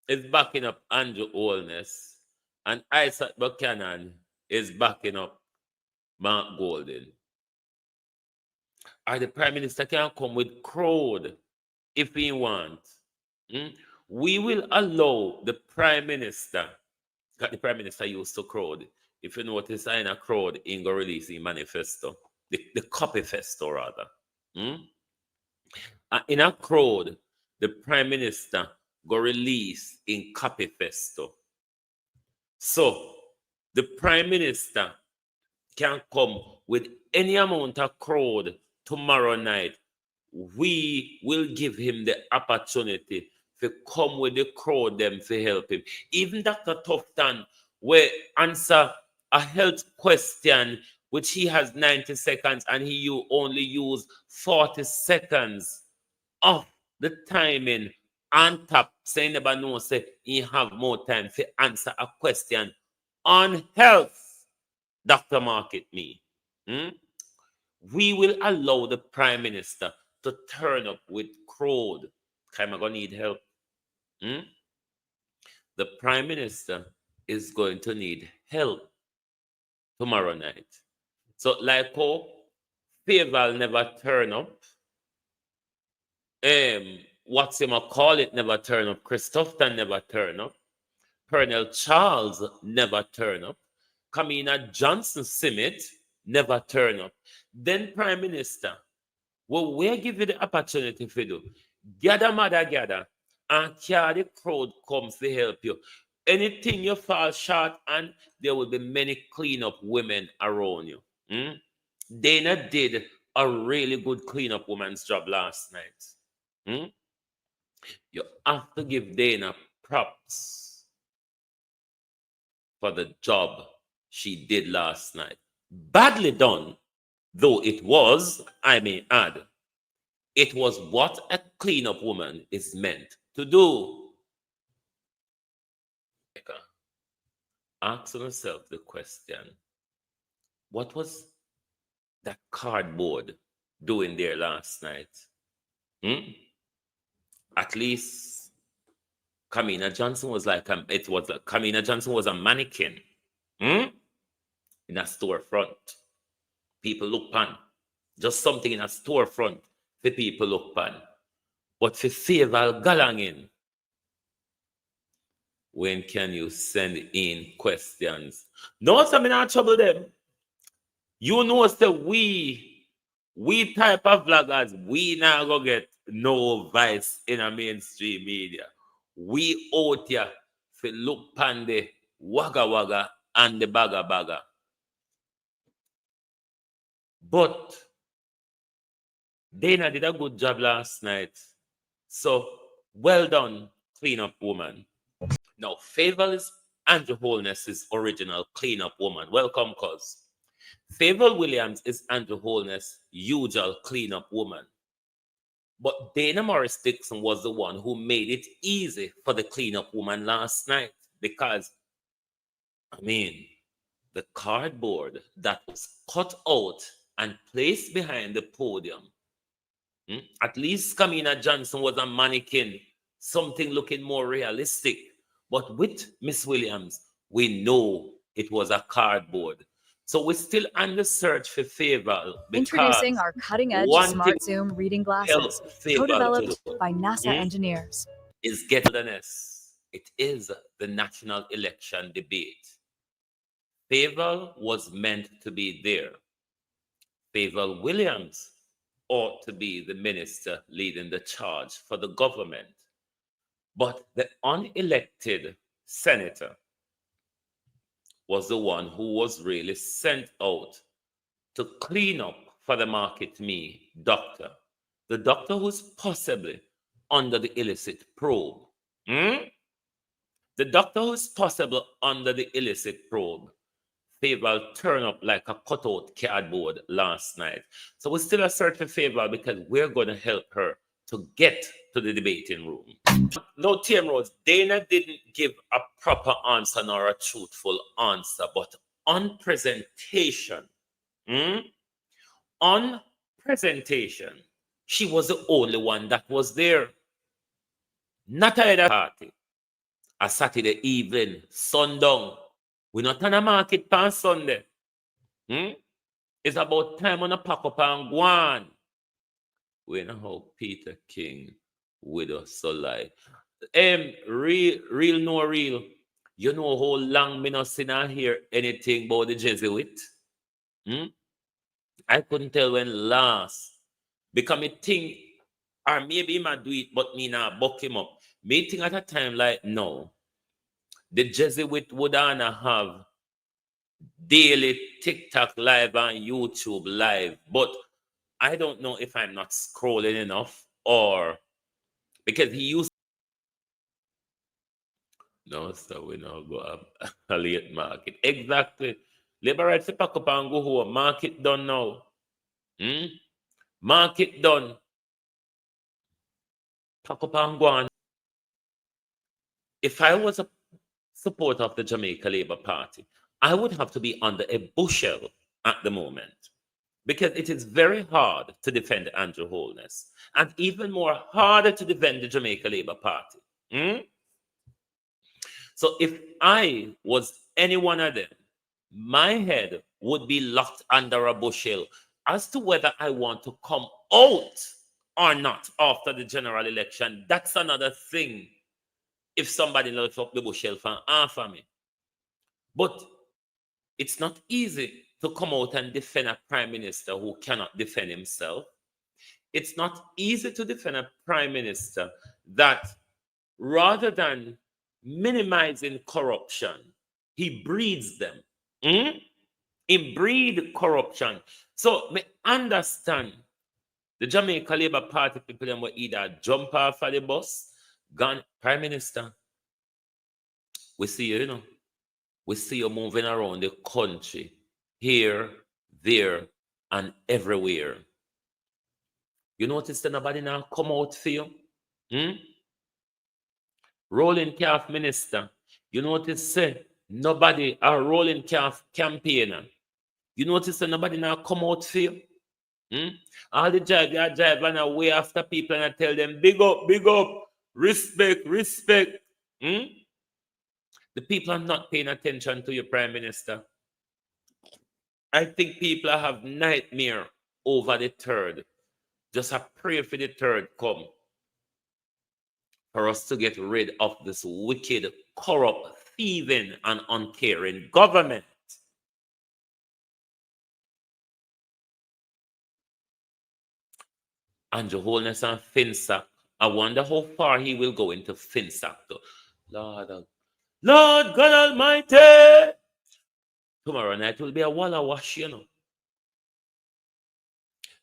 C: is backing up Andrew Holness, and Isaac Buchanan is backing up Mark Golden. Or the Prime Minister can come with crowd if he wants. We will allow the Prime Minister, because the Prime Minister used to crowd. If you notice, in a crowd, he go release the manifesto, the copy festo rather. In a crowd, the Prime Minister go release in copy festo. So the Prime Minister can come with any amount of crowd tomorrow night. We will give him the opportunity to come with the crowd them to help him. Even Dr. Tufton will answer a health question which he has 90 seconds and he only use 40 seconds of the timing on top, saying never know say he have more time to answer a question on health. Dr. Market me. We will allow the Prime Minister to turn up with crowd. I'm going to need help. The Prime Minister is going to need help tomorrow night. So, like how Faval never turn up, what's him call it never turn up, Christopher never turn up, Pernell Charles never turn up, Kamina Johnson Simmet never turn up. Then Prime Minister, well, we'll give you the opportunity to do. Gather, mother, gather, and carry the crowd comes to help you. Anything you fall short and there will be many cleanup women around you. Dana did a really good cleanup woman's job last night. You have to give Dana props for the job she did last night. Badly done, though it was, I may add, it was what a cleanup woman is meant to do. Ask yourself the question, what was that cardboard doing there last night? At least Kamina Johnson was like, Kamina Johnson was a mannequin in a storefront. People look pan. Just something in a storefront for people look pan. But for Faval Galangin, when can you send in questions? No, I'm not trouble them. You know, so we type of vloggers, we now go get no vice in a mainstream media. We out here for look pan the wagga wagga and the bagga bagga. But Dana did a good job last night. So well done, cleanup woman. Now, Faval is Andrew Holness's original cleanup woman. Welcome, cuz. Faval Williams is Andrew Holness' usual cleanup woman. But Dana Morris Dixon was the one who made it easy for the cleanup woman last night because, the cardboard that was cut out and placed behind the podium. At least Kamina Johnson was a mannequin, something looking more realistic. But with Miss Williams, we know it was a cardboard. So we're still on the search for Faval.
E: Introducing our cutting-edge Smart Zoom reading glasses, co-developed by NASA engineers.
C: Is getting-ness. It is the national election debate. Faval was meant to be there. Faval Williams ought to be the minister leading the charge for the government. But the unelected senator was the one who was really sent out to clean up for the Market Me doctor. The doctor who's possibly under the illicit probe. The doctor who's possible under the illicit probe. Favorable turn up like a cutout cardboard last night. So we still a search for Favorable because we're going to help her to get to the debating room. No, TM Rose, Dana didn't give a proper answer nor a truthful answer, but on presentation, she was the only one that was there. Not either party. A Saturday evening, sundown. We're not on a market on Sunday. It's about time on a pack up and go on. We know how Peter King with us so like. Real no real. You know how long me not seen or hear anything about the Jesuit? I couldn't tell when last. Because me think, or maybe he might do it, but me not buck him up. Me think at a time like no. The Jesuit would have daily TikTok live and YouTube live, but I don't know if I'm not scrolling enough or because he used. No, so we now go up a late market. Exactly. Liberate to pack up and go home. Market done now. Market done. Pack up and go on. If I was a supporter of the Jamaica Labour Party, I would have to be under a bushel at the moment because it is very hard to defend Andrew Holness and even more harder to defend the Jamaica Labour Party. So if I was any one of them, my head would be locked under a bushel as to whether I want to come out or not after the general election. That's another thing. If somebody lifts up the bushel for half of me. But it's not easy to come out and defend a prime minister who cannot defend himself. It's not easy to defend a prime minister that rather than minimizing corruption, he breeds them. He breed corruption. So me understand the Jamaica Labour Party people them will either jump off of the bus, gone, Prime Minister, we see you, we see you moving around the country, here, there, and everywhere. You notice that nobody now come out for you? Rolling calf minister. You notice say nobody a rolling calf campaigner. You notice that nobody now come out for you? All the drive and away after people and I tell them big up, respect. The people are not paying attention to your prime minister. I think people have nightmare over the third. Just a pray for the third come. For us to get rid of this wicked, corrupt, thieving, and uncaring government. Andrew Holness and Finsack. I wonder how far he will go into Finsack though. Lord God Almighty! Tomorrow night will be a walla wash,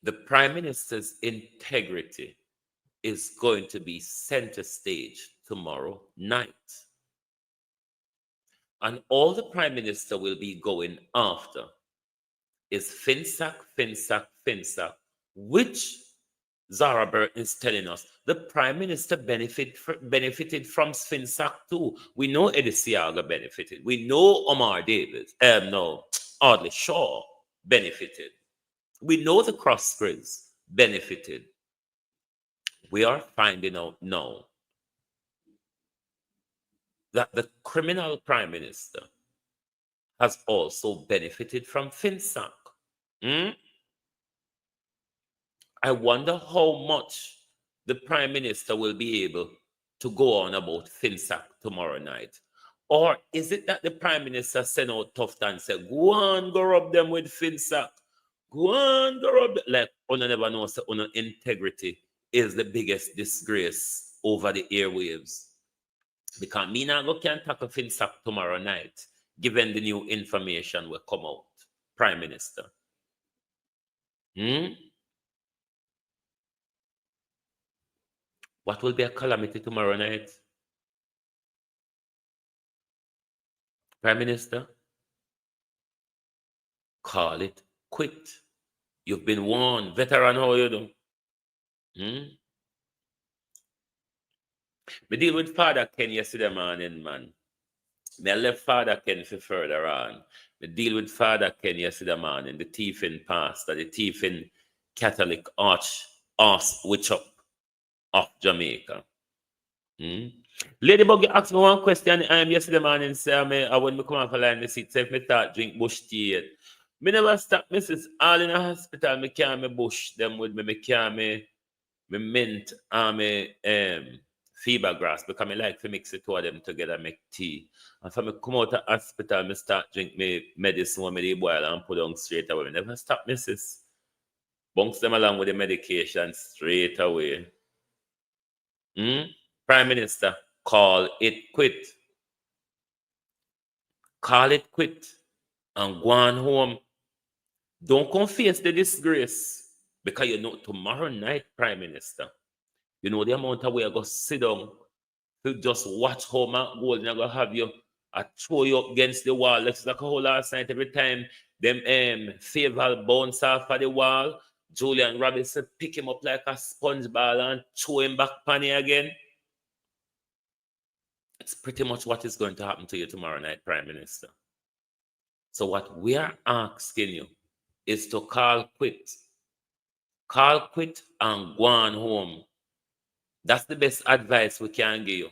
C: The Prime Minister's integrity is going to be center stage tomorrow night. And all the Prime Minister will be going after is Finsack, which Zara Burton is telling us the Prime Minister benefited from Finsack too. We know Eddie Siaga benefited. We know Omar Davis, Audley Shaw benefited. We know the Crossgrids benefited. We are finding out now that the criminal Prime Minister has also benefited from Finsack. I wonder how much the Prime Minister will be able to go on about Finsack tomorrow night. Or is it that the Prime Minister sent out Tufton and said, go on, go rub them with Finsack. Go on, go rub them. Like, Una never knows that Una integrity is the biggest disgrace over the airwaves. Because me not go can tackle FinSac tomorrow night, given the new information will come out, Prime Minister. What will be a calamity tomorrow night? Prime Minister, call it quit. You've been warned. Veteran, how you do? Me deal with Father Ken yesterday morning, man. Me left Father Ken for further on. Me deal with Father Ken yesterday morning, the thieving pastor, the thieving Catholic Archbishop of Jamaica. Ladybug asked me one question yesterday morning, say when me come off a line, the seat, say if me start drink bush tea yet. Me never stop, Mrs. All in the hospital, me carry me bush, them with me carry me mint and me fever grass, because I like to mix the two of them together, make tea. And for me come out of hospital, me start drink me medicine when me boil and put on straight away. Me never stop, Mrs. Bunks them along with the medication straight away. Prime Minister, call it quit. Call it quit and go on home. Don't confess the disgrace, because you know tomorrow night, Prime Minister, you know the amount of way I go sit down to just watch how Mark Golding I go have you throw you up against the wall. Looks like a whole last night every time them favor bounce off of the wall. Julian Robinson pick him up like a sponge ball and throw him back panny again. It's pretty much what is going to happen to you tomorrow night, Prime Minister. So what we are asking you is to call quit. Call quit and go on home. That's the best advice we can give you,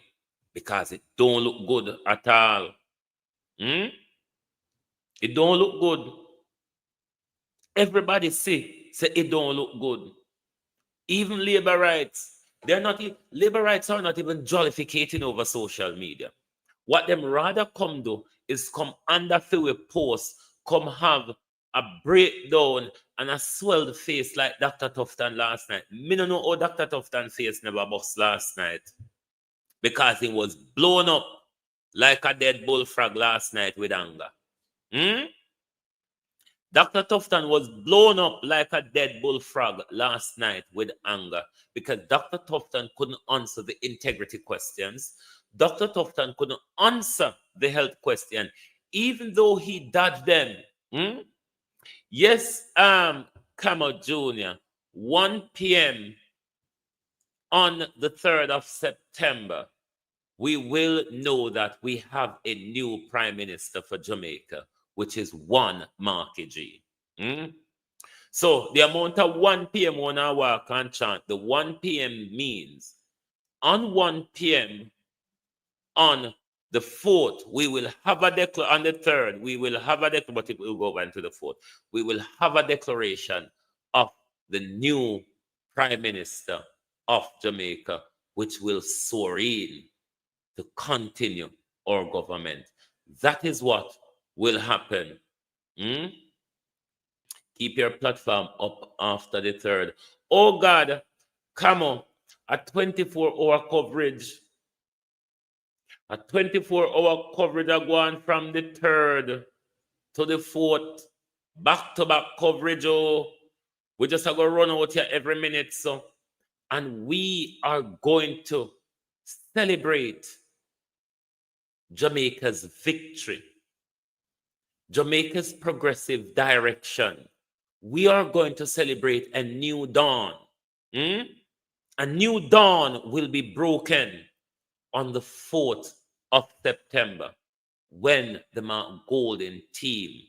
C: because it don't look good at all. It don't look good. Everybody say it don't look good. Even labor rights, labor rights are not even jollificating over social media. What them rather come do is come under the post, come have a breakdown and a swelled face like Dr. Tufton last night. Me don't know how Dr. Tufton's face never bust last night, because he was blown up like a dead bullfrog last night with anger. Dr. Tufton was blown up like a dead bullfrog last night with anger, because Dr. Tufton couldn't answer the integrity questions. Dr. Tufton couldn't answer the health question, even though he dodged them. Yes, Camo Jr., 1 p.m. on the 3rd of September, we will know that we have a new Prime Minister for Jamaica, which is one Marky G. So the amount of 1 p.m. on our walk and chant, the 1 p.m. means on 1 p.m. on the 4th, we will have a declaration. On the 3rd, we will have a declaration, but it will go into the 4th. We will have a declaration of the new Prime Minister of Jamaica, which will soar in to continue our government. That is what will happen. Keep your platform up after the 3rd. Oh God, come on, a 24-hour coverage. A 24-hour coverage are going from the 3rd to the 4th. Back-to-back coverage. Oh, we just are going to run out here every minute. So, and we are going to celebrate Jamaica's victory, Jamaica's progressive direction. We are going to celebrate a new dawn. A new dawn will be broken on the 4th of September, when the Mark Golding team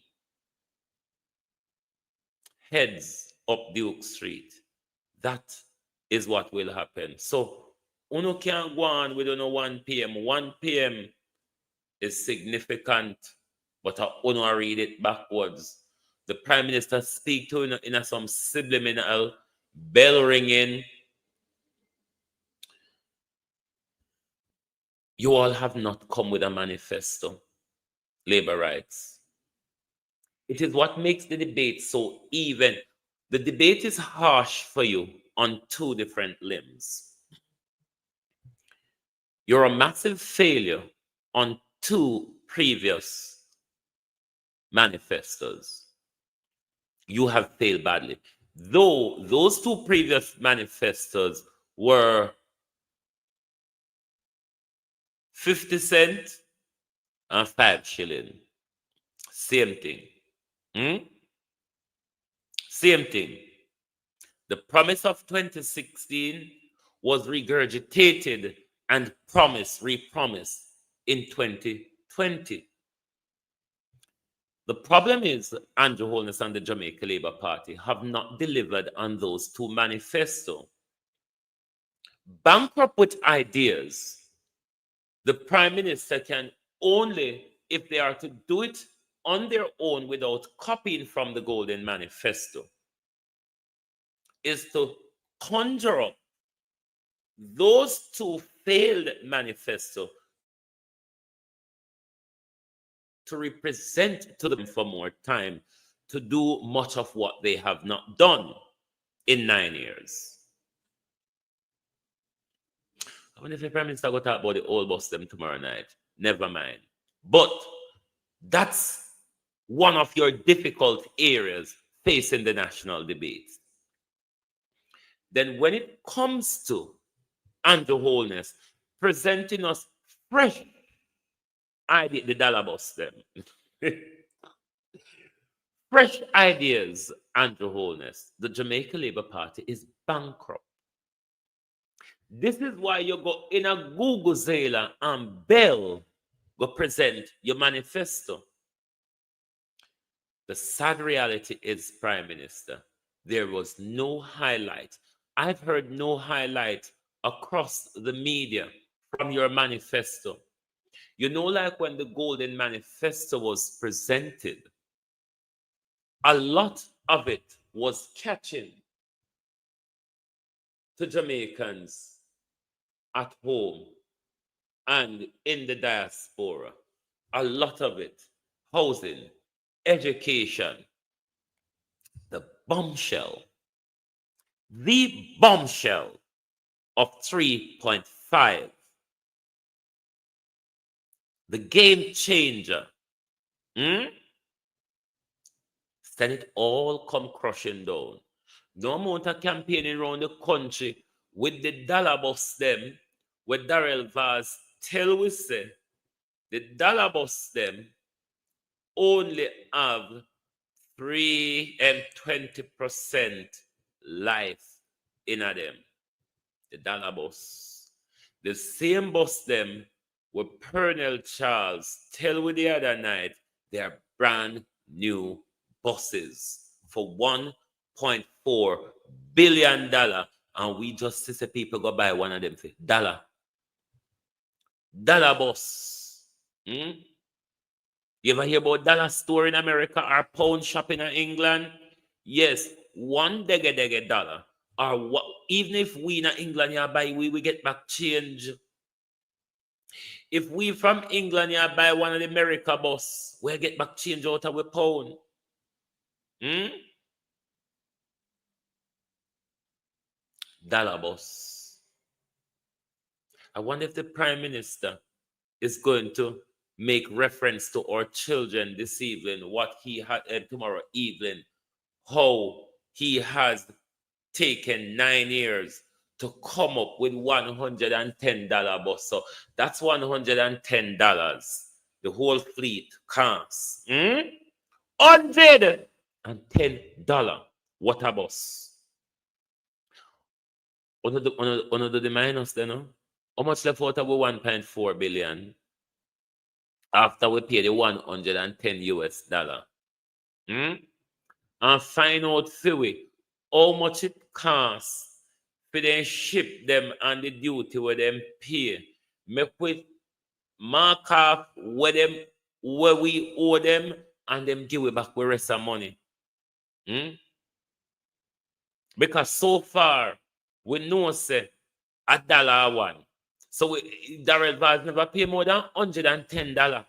C: heads up Duke Street. That is what will happen. So, uno can't go on with 1 p.m. 1 p.m. is significant, but I uno read it backwards. The Prime Minister speak to in some subliminal bell ringing. You all have not come with a manifesto, labor rights. It is what makes the debate so even. The debate is harsh for you on two different limbs. You're a massive failure on 2 previous manifestos. You have failed badly. Though those 2 previous manifestos were 50 cents and 5 shillings. Same thing. Same thing. The promise of 2016 was regurgitated and repromised in 2020. The problem is Andrew Holness and the Jamaica Labour Party have not delivered on those 2 manifestos. Bankrupt with ideas, the Prime Minister can only, if they are to do it on their own without copying from the Golden Manifesto, is to conjure up those 2 failed manifestos to represent to them for more time to do much of what they have not done in 9 years. I wonder if the Prime Minister will talk about the old bus them tomorrow night. Never mind. But that's one of your difficult areas facing the national debate. Then when it comes to Andrew Holness presenting us fresh idea, the dollar bus them. Fresh ideas, Andrew Holness. The Jamaica Labour Party is bankrupt. This is why you go in a Google Zela and Bell go present your manifesto. The sad reality is, Prime Minister, there was no highlight. I've heard no highlight across the media from your manifesto. You know, like when the Golden Manifesto was presented, a lot of it was catching to Jamaicans at home and in the diaspora. A lot of it, housing, education, the bombshell of 3.5, the game changer. Then it all come crushing down. No amount of campaigning around the country with the dollar bus them, with Darrell Vaz tell we say, the dollar bus them only have 3 and 20% life in them. The dollar bus. The same bus them with Pernell Charles tell we the other night they are brand new buses for $1.4 billion, and we just see people go buy one of them for dollar bus. You ever hear about dollar store in America or pound shop in England? Yes, $1 dollar. Or what, even if we in England you buy, we get back change. If we from England you buy one of the America bus, we get back change out of a pound. Dollar bus. I wonder if the Prime Minister is going to make reference to our children this evening, what he had tomorrow evening, how he has taken 9 years to come up with $110 bus. So that's $110. The whole fleet costs $110 water bus. One of the minus then, no? How much left out of 1.4 billion after we pay the $110? And find out for we how much it costs for them ship them and the duty where them pay. Make we mark off where we owe them and them give it back with rest of money. Because so far we know say $1 So Darrell Vaz never pay more than $110.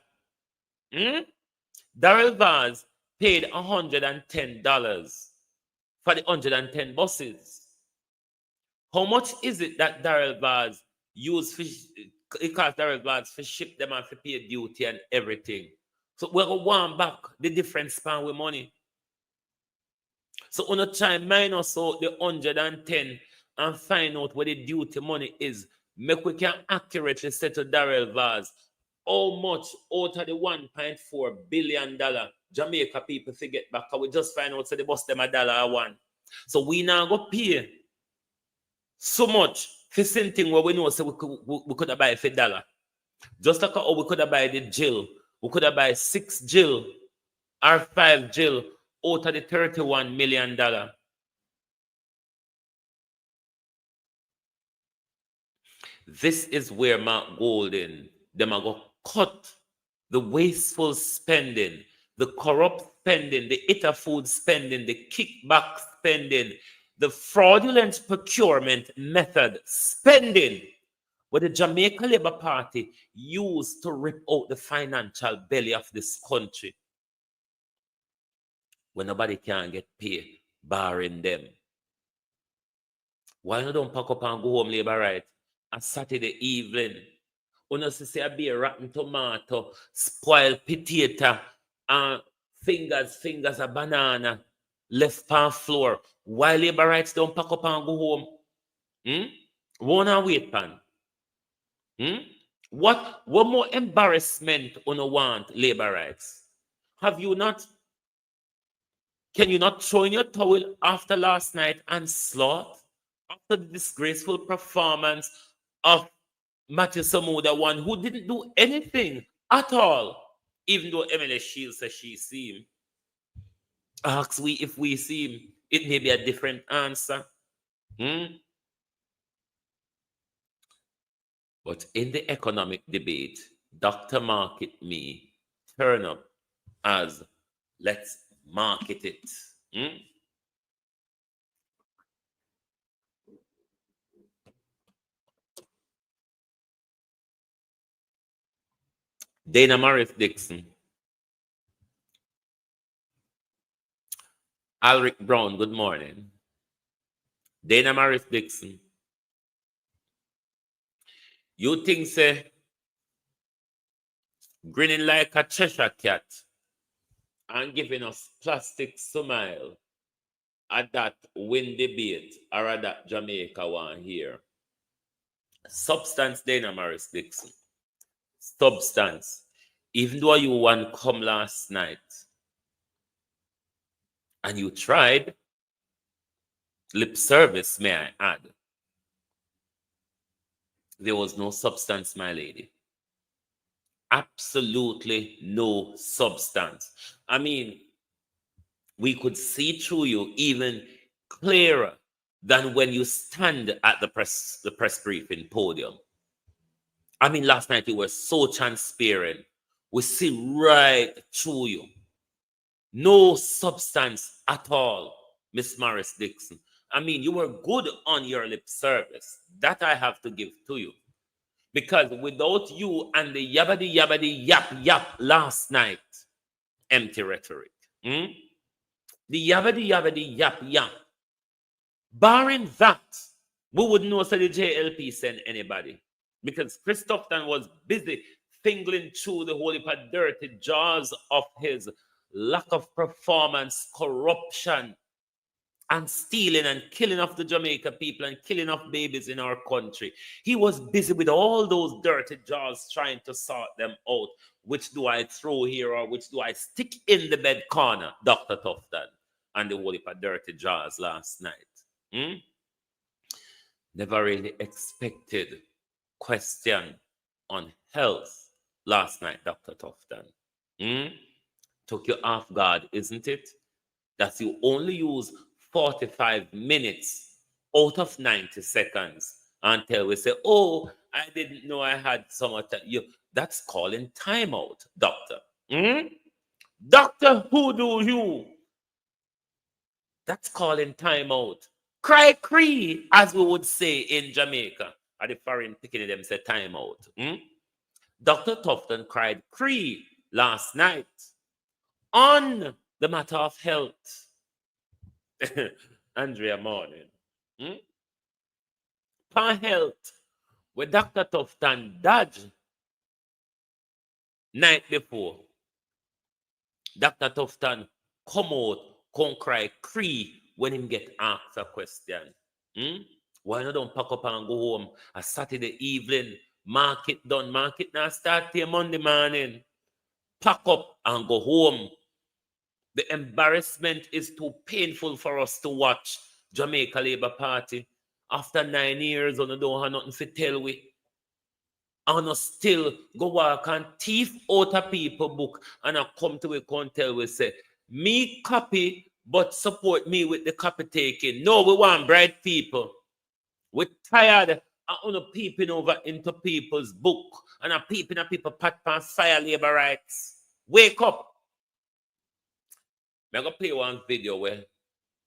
C: Darrell Vaz paid $110 for the 110 buses. How much is it that Darrell Vaz used for it costs Darrell Vaz for ship them and for pay duty and everything. So we're going to want back the difference span with money. So on a time minus out the 110 and find out where the duty money is. Make we can accurately say to Darrell Vaz how much out of the $1.4 billion Jamaica people forget back. We just find out so they bust them $1 So we now go pay so much for something where we know so we could have buy for $1. Just like how we could have buy the jail. We could have buy 6 jail or 5 jail out of the $31 million. This is where Mark Golden, them are going to cut the wasteful spending, the corrupt spending, the Ita food spending, the kickback spending, the fraudulent procurement method spending, where the Jamaica Labour Party used to rip out the financial belly of this country. When nobody can get paid, barring them. Why don't pack up and go home, Labour right? On Saturday evening, you see a beer rotten tomato, spoiled potato, and fingers of banana left on floor. Why Labour rights don't pack up and go home? Won't I wait, pan? What more embarrassment on a want Labour rights? Have you not? Can you not throw in your towel after last night and slot? After the disgraceful performance of Matthew Samuda, one who didn't do anything at all, even though Emily Shields says she see him. Ask we if we see him, it may be a different answer. But in the economic debate, Dr. Market Me turn up as let's market it. Dana Morris Dixon. Alric Brown, good morning. Dana Morris Dixon. You think, say, grinning like a Cheshire cat and giving us plastic smile at that win debate or at that Jamaica one here. Substance, Dana Morris Dixon. Substance. Even though you one come last night and you tried lip service, may I add, there was no substance, my lady. Absolutely no substance. I mean, we could see through you even clearer than when you stand at the press briefing podium. I mean, last night you were so transparent. We see right through you. No substance at all, Miss Morris Dixon. I mean, you were good on your lip service. That I have to give to you. Because without you and the yabbity yap last night, empty rhetoric. The yabbity yap. Barring that, we wouldn't know so the JLP send anybody. Because Chris Tufton was busy fingering through the whole heap of dirty jaws of his lack of performance, corruption, and stealing and killing of the Jamaica people and killing of babies in our country. He was busy with all those dirty jaws trying to sort them out. Which do I throw here or which do I stick in the bed corner, Dr. Tufton, and the whole heap of dirty jaws last night? Never really expected question on health last night, Dr. Tufton. Took you off guard, isn't it? That you only use 45 minutes out of 90 seconds until we say, oh, I didn't know I had so much. That's calling timeout, doctor. Doctor, who do you? That's calling timeout. Cry cree, as we would say in Jamaica. At the foreign picking them say timeout. Dr. Tufton cried cree last night on the matter of health. Andrea Morning. For health, Where Dr. Tufton dodged night before, Dr. Tufton come out, come cry, cree when him get asked a question. Why not don't pack up and go home a Saturday evening? Market done. Market now start till Monday morning. Pack up and go home. The embarrassment is too painful for us to watch Jamaica Labour Party. After 9 years, and don't have nothing to tell we. And still go walk and thief out a people book and I come to we and tell we say, me copy, but support me with the copy taking. No, we want bright people. We're tired of peeping over into people's book and a peeping at people pat past fire labor rights. Wake up. I'm going to play one video where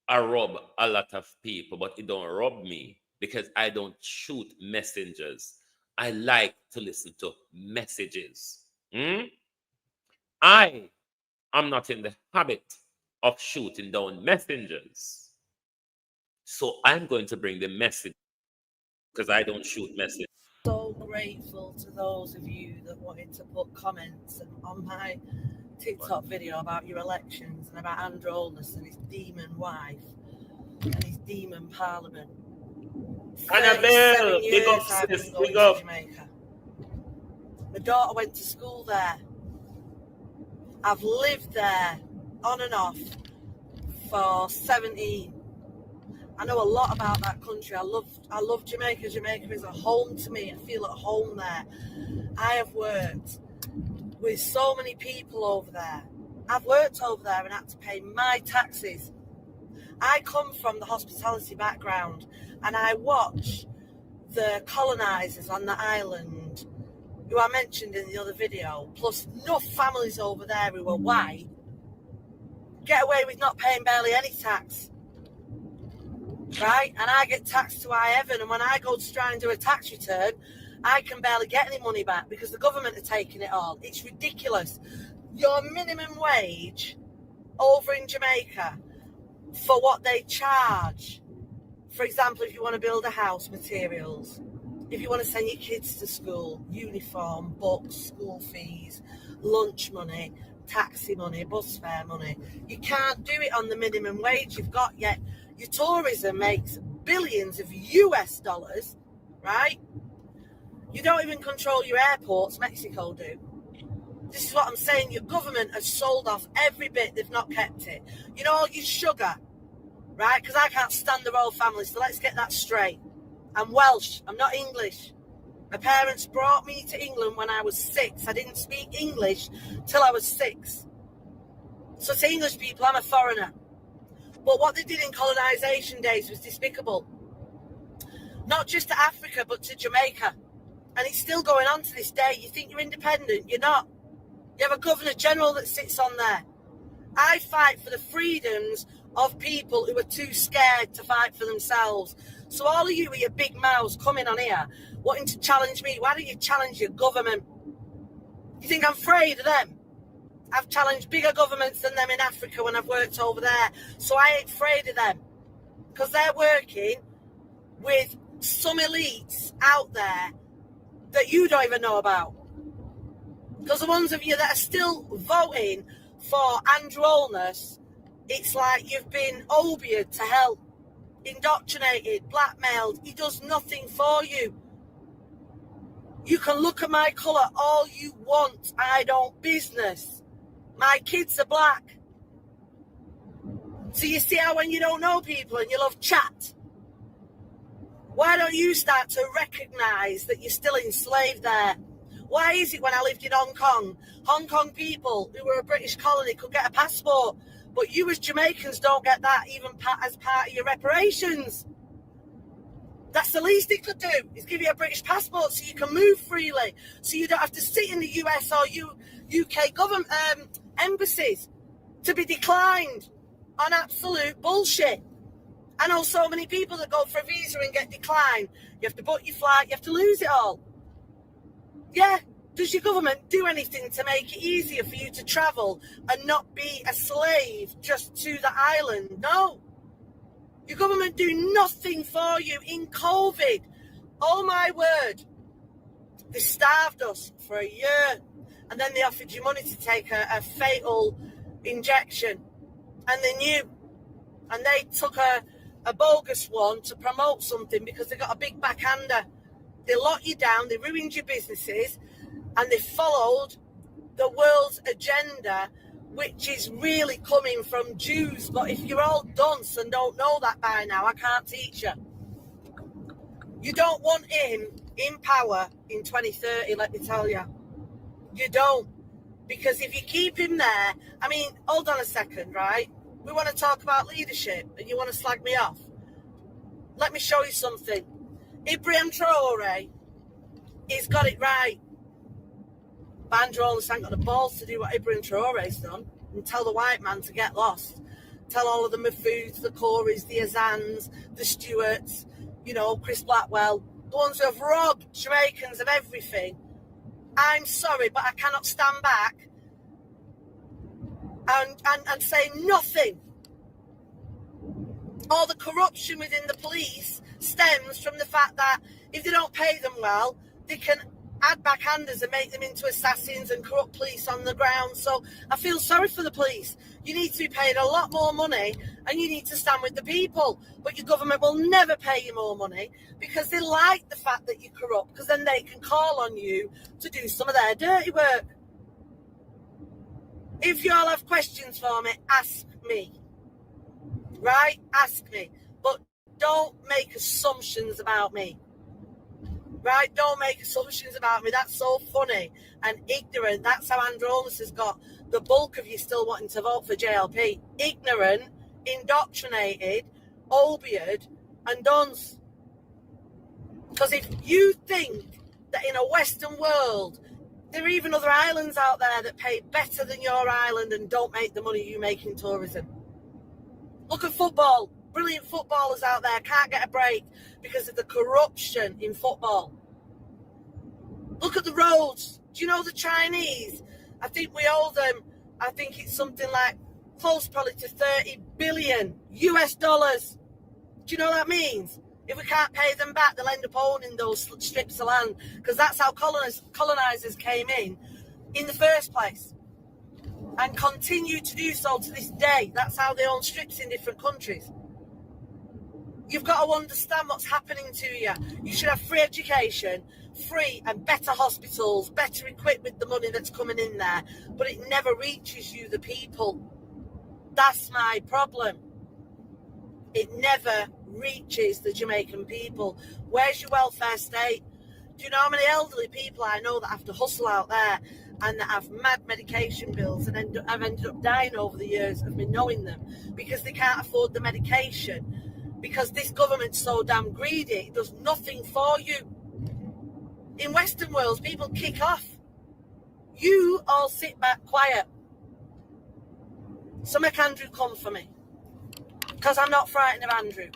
C: I rob a lot of people, but it don't rob me because I don't shoot messengers. I like to listen to messages. I am not in the habit of shooting down messengers. So I'm going to bring the message because I don't shoot messages.
F: So grateful to those of you that wanted to put comments on my TikTok video about your elections and about Andrew Holness and his demon wife and his demon parliament.
C: Annabelle, big up, sis, big up.
F: Jamaica. My daughter went to school there. I've lived there on and off for 17. I know a lot about that country. I love Jamaica. Jamaica is a home to me. I feel at home there. I have worked with so many people over there. I've worked over there and had to pay my taxes. I come from the hospitality background and I watch the colonisers on the island, who I mentioned in the other video, plus enough families over there who are white, get away with not paying barely any tax. Right? And I get taxed to high heaven, and when I go to try and do a tax return, I can barely get any money back because the government are taking it all. It's ridiculous. Your minimum wage over in Jamaica for what they charge, for example, if you want to build a house, materials, if you want to send your kids to school, uniform, books, school fees, lunch money, taxi money, bus fare money, you can't do it on the minimum wage you've got yet. Your tourism makes billions of US dollars, right? You don't even control your airports, Mexico do. This is what I'm saying. Your government has sold off every bit, they've not kept it. You know, all your sugar, right? Because I can't stand the royal family, so let's get that straight. I'm Welsh, I'm not English. My parents brought me to England when I was 6. I didn't speak English till I was 6. So to English people, I'm a foreigner. But what they did in colonisation days was despicable. Not just to Africa, but to Jamaica. And it's still going on to this day. You think you're independent, you're not. You have a Governor General that sits on there. I fight for the freedoms of people who are too scared to fight for themselves. So all of you with your big mouths coming on here, wanting to challenge me, why don't you challenge your government? You think I'm afraid of them? I've challenged bigger governments than them in Africa when I've worked over there. So I ain't afraid of them. Because they're working with some elites out there that you don't even know about. Because the ones of you that are still voting for Andrew Holness, it's like you've been obiered to hell, indoctrinated, blackmailed. He does nothing for you. You can look at my colour all you want. I don't business. My kids are black. So you see how when you don't know people and you love chat, why don't you start to recognise that you're still enslaved there? Why is it when I lived in Hong Kong people who were a British colony could get a passport, but you as Jamaicans don't get that even as part of your reparations? That's the least it could do, is give you a British passport so you can move freely, so you don't have to sit in the US or UK government embassies to be declined on absolute bullshit. I know so many people that go for a visa and get declined. You have to book your flight, you have to lose it all. Yeah, does your government do anything to make it easier for you to travel and not be a slave just to the island? No. Your government do nothing for you in COVID. Oh my word. They starved us for a year, and then they offered you money to take a fatal injection, and they knew, and they took a bogus one to promote something because they got a big backhander. They locked you down, they ruined your businesses, and they followed the world's agenda, which is really coming from Jews. But if you're all dunce and don't know that by now, I can't teach you. You don't want him in power in 2030, let me tell you. You don't. Because if you keep him there, I mean, hold on a second, right? We want to talk about leadership and you want to slag me off. Let me show you something. Ibrahim Traore, he's got it right. Andrew Holness ain't got the balls to do what Ibrahim Traore's done and tell the white man to get lost. Tell all of the Mahfouds, the Corys, the Azans, the Stewarts, you know, Chris Blackwell, the ones who have robbed Jamaicans of everything. I'm sorry, but I cannot stand back and say nothing. All the corruption within the police stems from the fact that if they don't pay them well, they can add backhanders and make them into assassins and corrupt police on the ground. So I feel sorry for the police. You need to be paid a lot more money and you need to stand with the people. But your government will never pay you more money because they like the fact that you're corrupt, because then they can call on you to do some of their dirty work. If you all have questions for me, ask me. Right? Ask me. But don't make assumptions about me. Right? Don't make assumptions about me. That's so funny and ignorant. That's how Andrew Holness has got the bulk of you still wanting to vote for JLP. Ignorant, indoctrinated, obiad, and dunce. Because if you think that in a Western world, there are even other islands out there that pay better than your island and don't make the money you make in tourism. Look at football. Brilliant footballers out there can't get a break because of the corruption in football. Look at the roads. Do you know the Chinese? I think we owe them, I think it's something like close probably to 30 billion US dollars. Do you know what that means? If we can't pay them back, they'll end up owning those strips of land, because that's how colonizers came in the first place and continue to do so to this day. That's how they own strips in different countries. You've got to understand what's happening to you. You should have free education, free and better hospitals, better equipped with the money that's coming in there, but it never reaches you, the people. That's my problem. It never reaches the Jamaican people. Where's your welfare state? Do you know how many elderly people I know that have to hustle out there and that have mad medication bills and have ended up dying over the years of me knowing them because they can't afford the medication? Because this government's so damn greedy, it does nothing for you. In Western worlds, people kick off. You all sit back quiet. So make Andrew come for me. Because I'm not frightened of Andrew.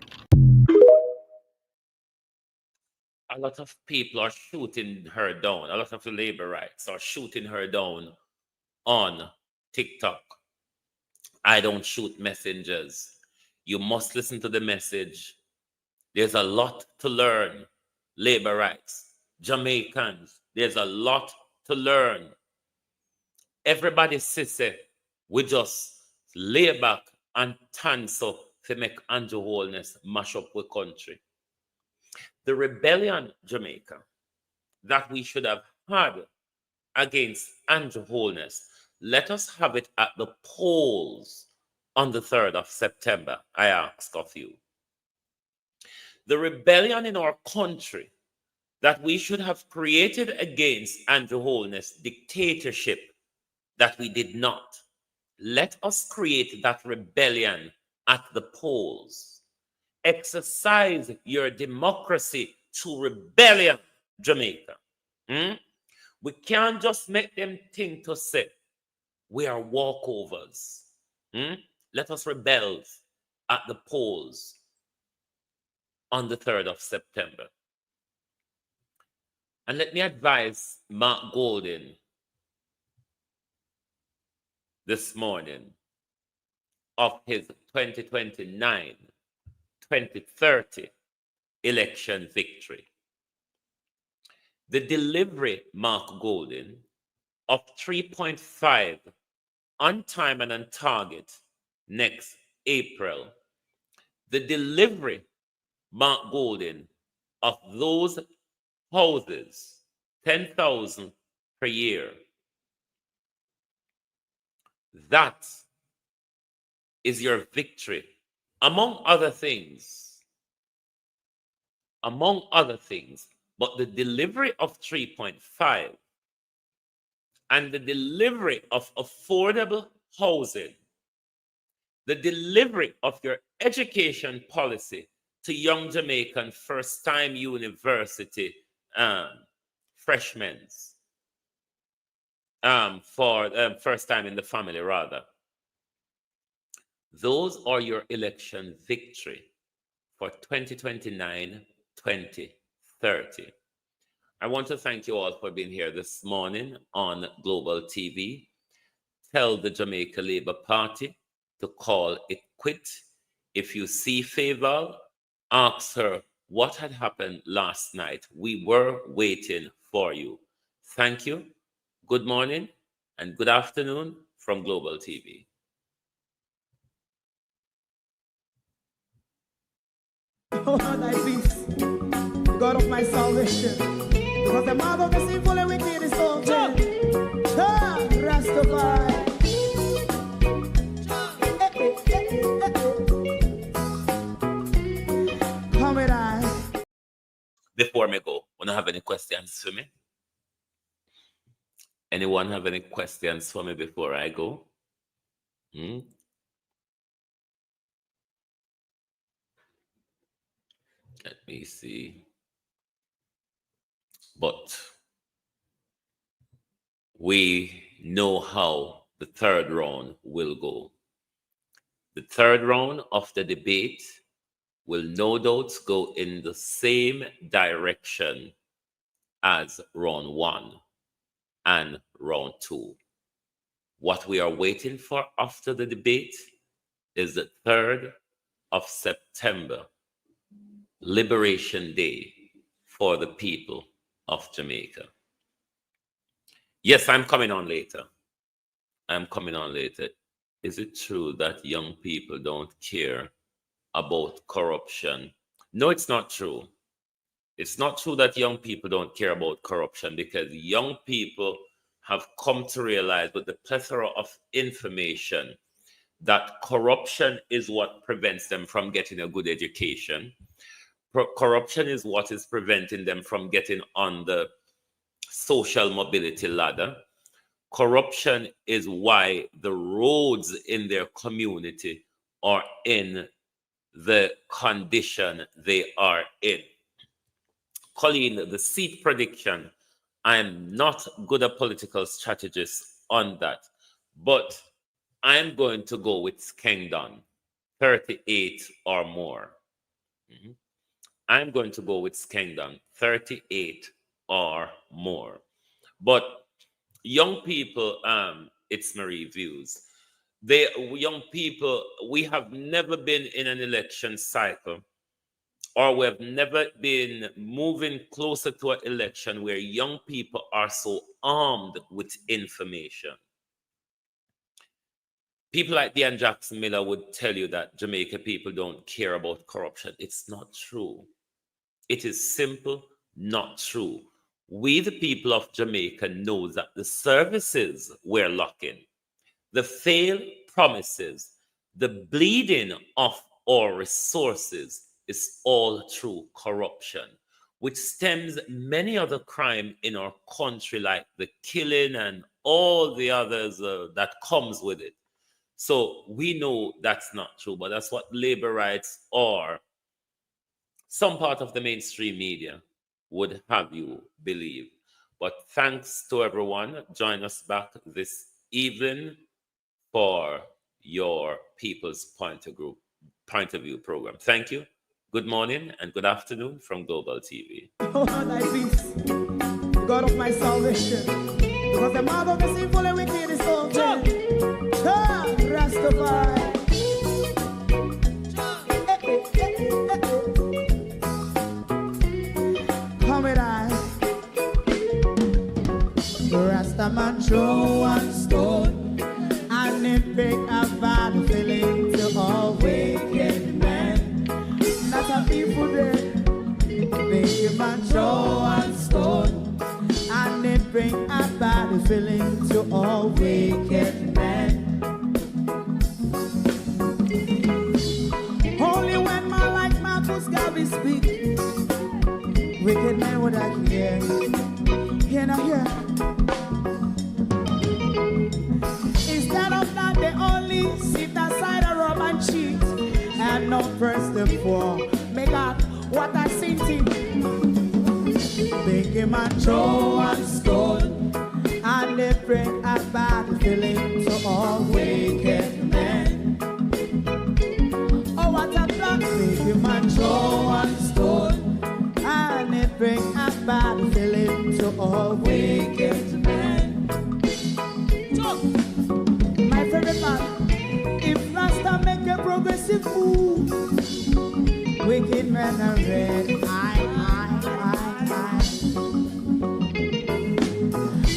C: A lot of people are shooting her down. A lot of the labor rights are shooting her down on TikTok. I don't shoot messengers. You must listen to the message. There's a lot to learn. Labor rights, Jamaicans, there's a lot to learn. Everybody sissy, we just lay back and tense up to make Andrew Holness mash up the country. The rebellion, Jamaica, that we should have had against Andrew Holness, let us have it at the polls on the 3rd of September, I ask of you. The rebellion in our country that we should have created against Andrew Holness' dictatorship that we did not. Let us create that rebellion at the polls. Exercise your democracy to rebellion, Jamaica. We can't just make them think to say, we are walkovers. Let us rebel at the polls on the 3rd of September. And let me advise Mark Golden this morning of his 2029-2030 election victory. The delivery, Mark Golden, of 3.5 on time and on target next April. The delivery, Mark Golden, of those houses, 10,000 per year. That is your victory, among other things. Among other things, but the delivery of 3.5 and the delivery of affordable housing, the delivery of your education policy to young Jamaican first-time university freshmen, for first time in the family, rather. Those are your election victory for 2029, 2030. I want to thank you all for being here this morning on Global TV. Tell the Jamaica Labour Party to call it quit. If you see Favour, ask her what had happened last night. We were waiting for you. Thank you. Good morning and good afternoon from Global TV.
G: Oh, thy peace, God of my salvation, because the mouth of the sinful and wicked is open. Rastafari. Come with I.
C: Before me go, wanna have any questions for me? Anyone have any questions for me before I go? Let me see. But we know how the third round will go. The third round of the debate will no doubt go in the same direction as round one and round two. What we are waiting for after the debate is the 3rd of September, Liberation Day for the people of Jamaica. Yes, I'm coming on later. Is it true that young people don't care about corruption? No, it's not true. It's not true that young people don't care about corruption, because young people have come to realize with the plethora of information that corruption is what prevents them from getting a good education. Corruption is what is preventing them from getting on the social mobility ladder. Corruption is why the roads in their community are in the condition they are in. Colleen, the seat prediction, I'm not good at political strategist on that, but I'm going to go with Skengdon, 38 or more. I'm going to go with Skengdon, 38 or more. But young people, it's Marie Views. Young people, we have never been in an election cycle, or we have never been moving closer to an election where young people are so armed with information. People like Dean Jackson Miller would tell you that Jamaica people don't care about corruption. It's not true. It is simple, not true. We, the people of Jamaica, know that the services we're lacking, the failed promises, the bleeding of our resources is all through corruption, which stems many other crime in our country, like the killing and all the others that comes with it. So we know that's not true, but that's what labor rights or some part of the mainstream media would have you believe. But thanks to everyone. Join us back this evening for your People's Point of View program. Thank you. Good morning and good afternoon from Global TV.
G: Oh, thy peace, God of my salvation, because the mouth of the sinful and wicked is open. Rastafari. Come with I. man throw one stone, and it bring a bad feeling to all wicked men. Only when man like Marcus Garvey speak, wicked men would I hear. Hear not hear. Instead of that, they only sit aside and rub and cheat, and not press the poor. Make God what I seen him. Make him a throw one stone, and they bring a bad feeling to all wicked men. Oh, what a plan! Make him a throw one stone, and they bring a bad feeling to all wicked men. So, my favorite man, if Rasta make a progressive move, wicked men are red.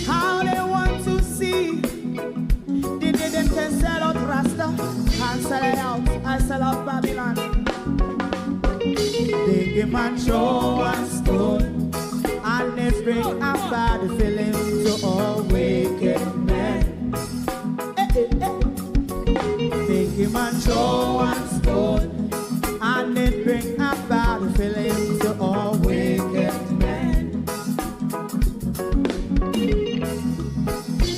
G: How they want to see the day them can sell out Rasta and sell it out and sell out Babylon. They give man throw one stone, and they bring a bad feeling to all wicked men. They give man throw one stone, and they bring a bad feeling to all wicked men.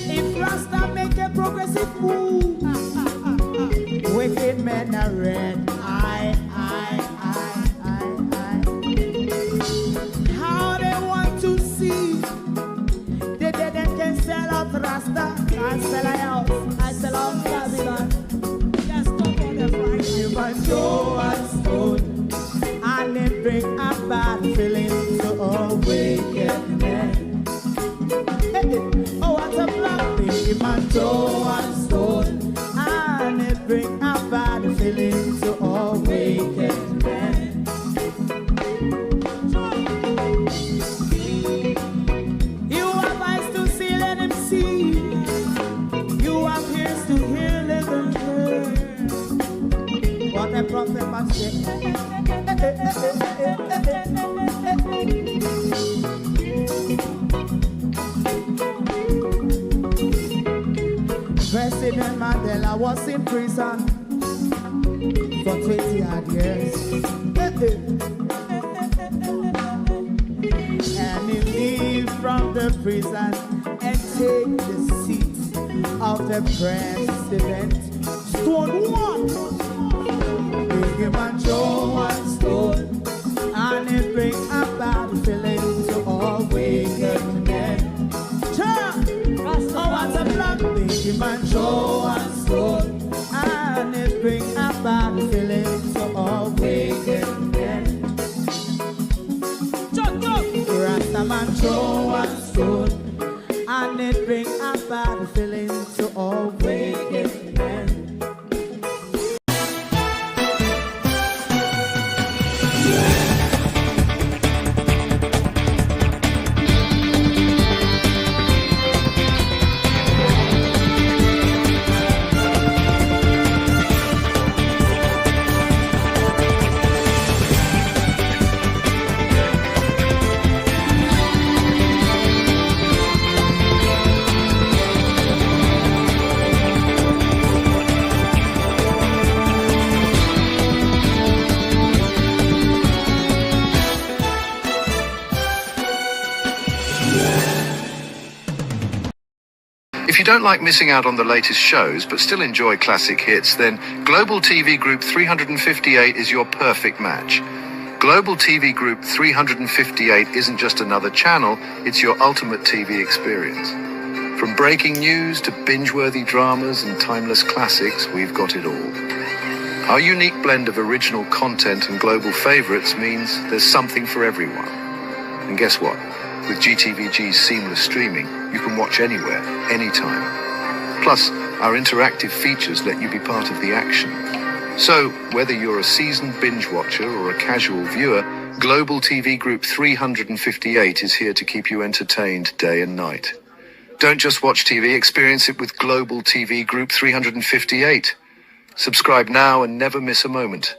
G: If Rasta make a progressive move, wicked men are red. How they want to see the dead can sell out Rasta and sell out, I sell out Babylon. Just talk on the Friday. You must throw a stone, and they bring a bad feeling to all wicked men. Oh, what a black thing! You must throw a stone, and they bring a bad feeling to all wicked men. You have eyes to see, let him see. You have ears to hear, let them hear. What a prophet must say. President Mandela was in prison for 20 odd years. And he leave from the prison and take the seat of the president. Stone one, big him and throw one stone, and it bring a bad feeling to all wicked men. Oh, what's a black, big him and throw one stone, and it bring a bad feeling to all wicked men. Rastaman throw one stone, and it bring a bad feeling to all wicked men.
H: If you don't like missing out on the latest shows but still enjoy classic hits, then Global TV Group 358 is your perfect match. Global TV Group 358 isn't just another channel, it's your ultimate TV experience. From breaking news to binge-worthy dramas and timeless classics, we've got it all. Our unique blend of original content and global favorites means there's something for everyone. And guess what? With GTVG's seamless streaming, you can watch anywhere, anytime. Plus, our interactive features let you be part of the action. So, whether you're a seasoned binge watcher or a casual viewer, Global TV Group 358 is here to keep you entertained day and night. Don't just watch TV, experience it with Global TV Group 358. Subscribe now and never miss a moment.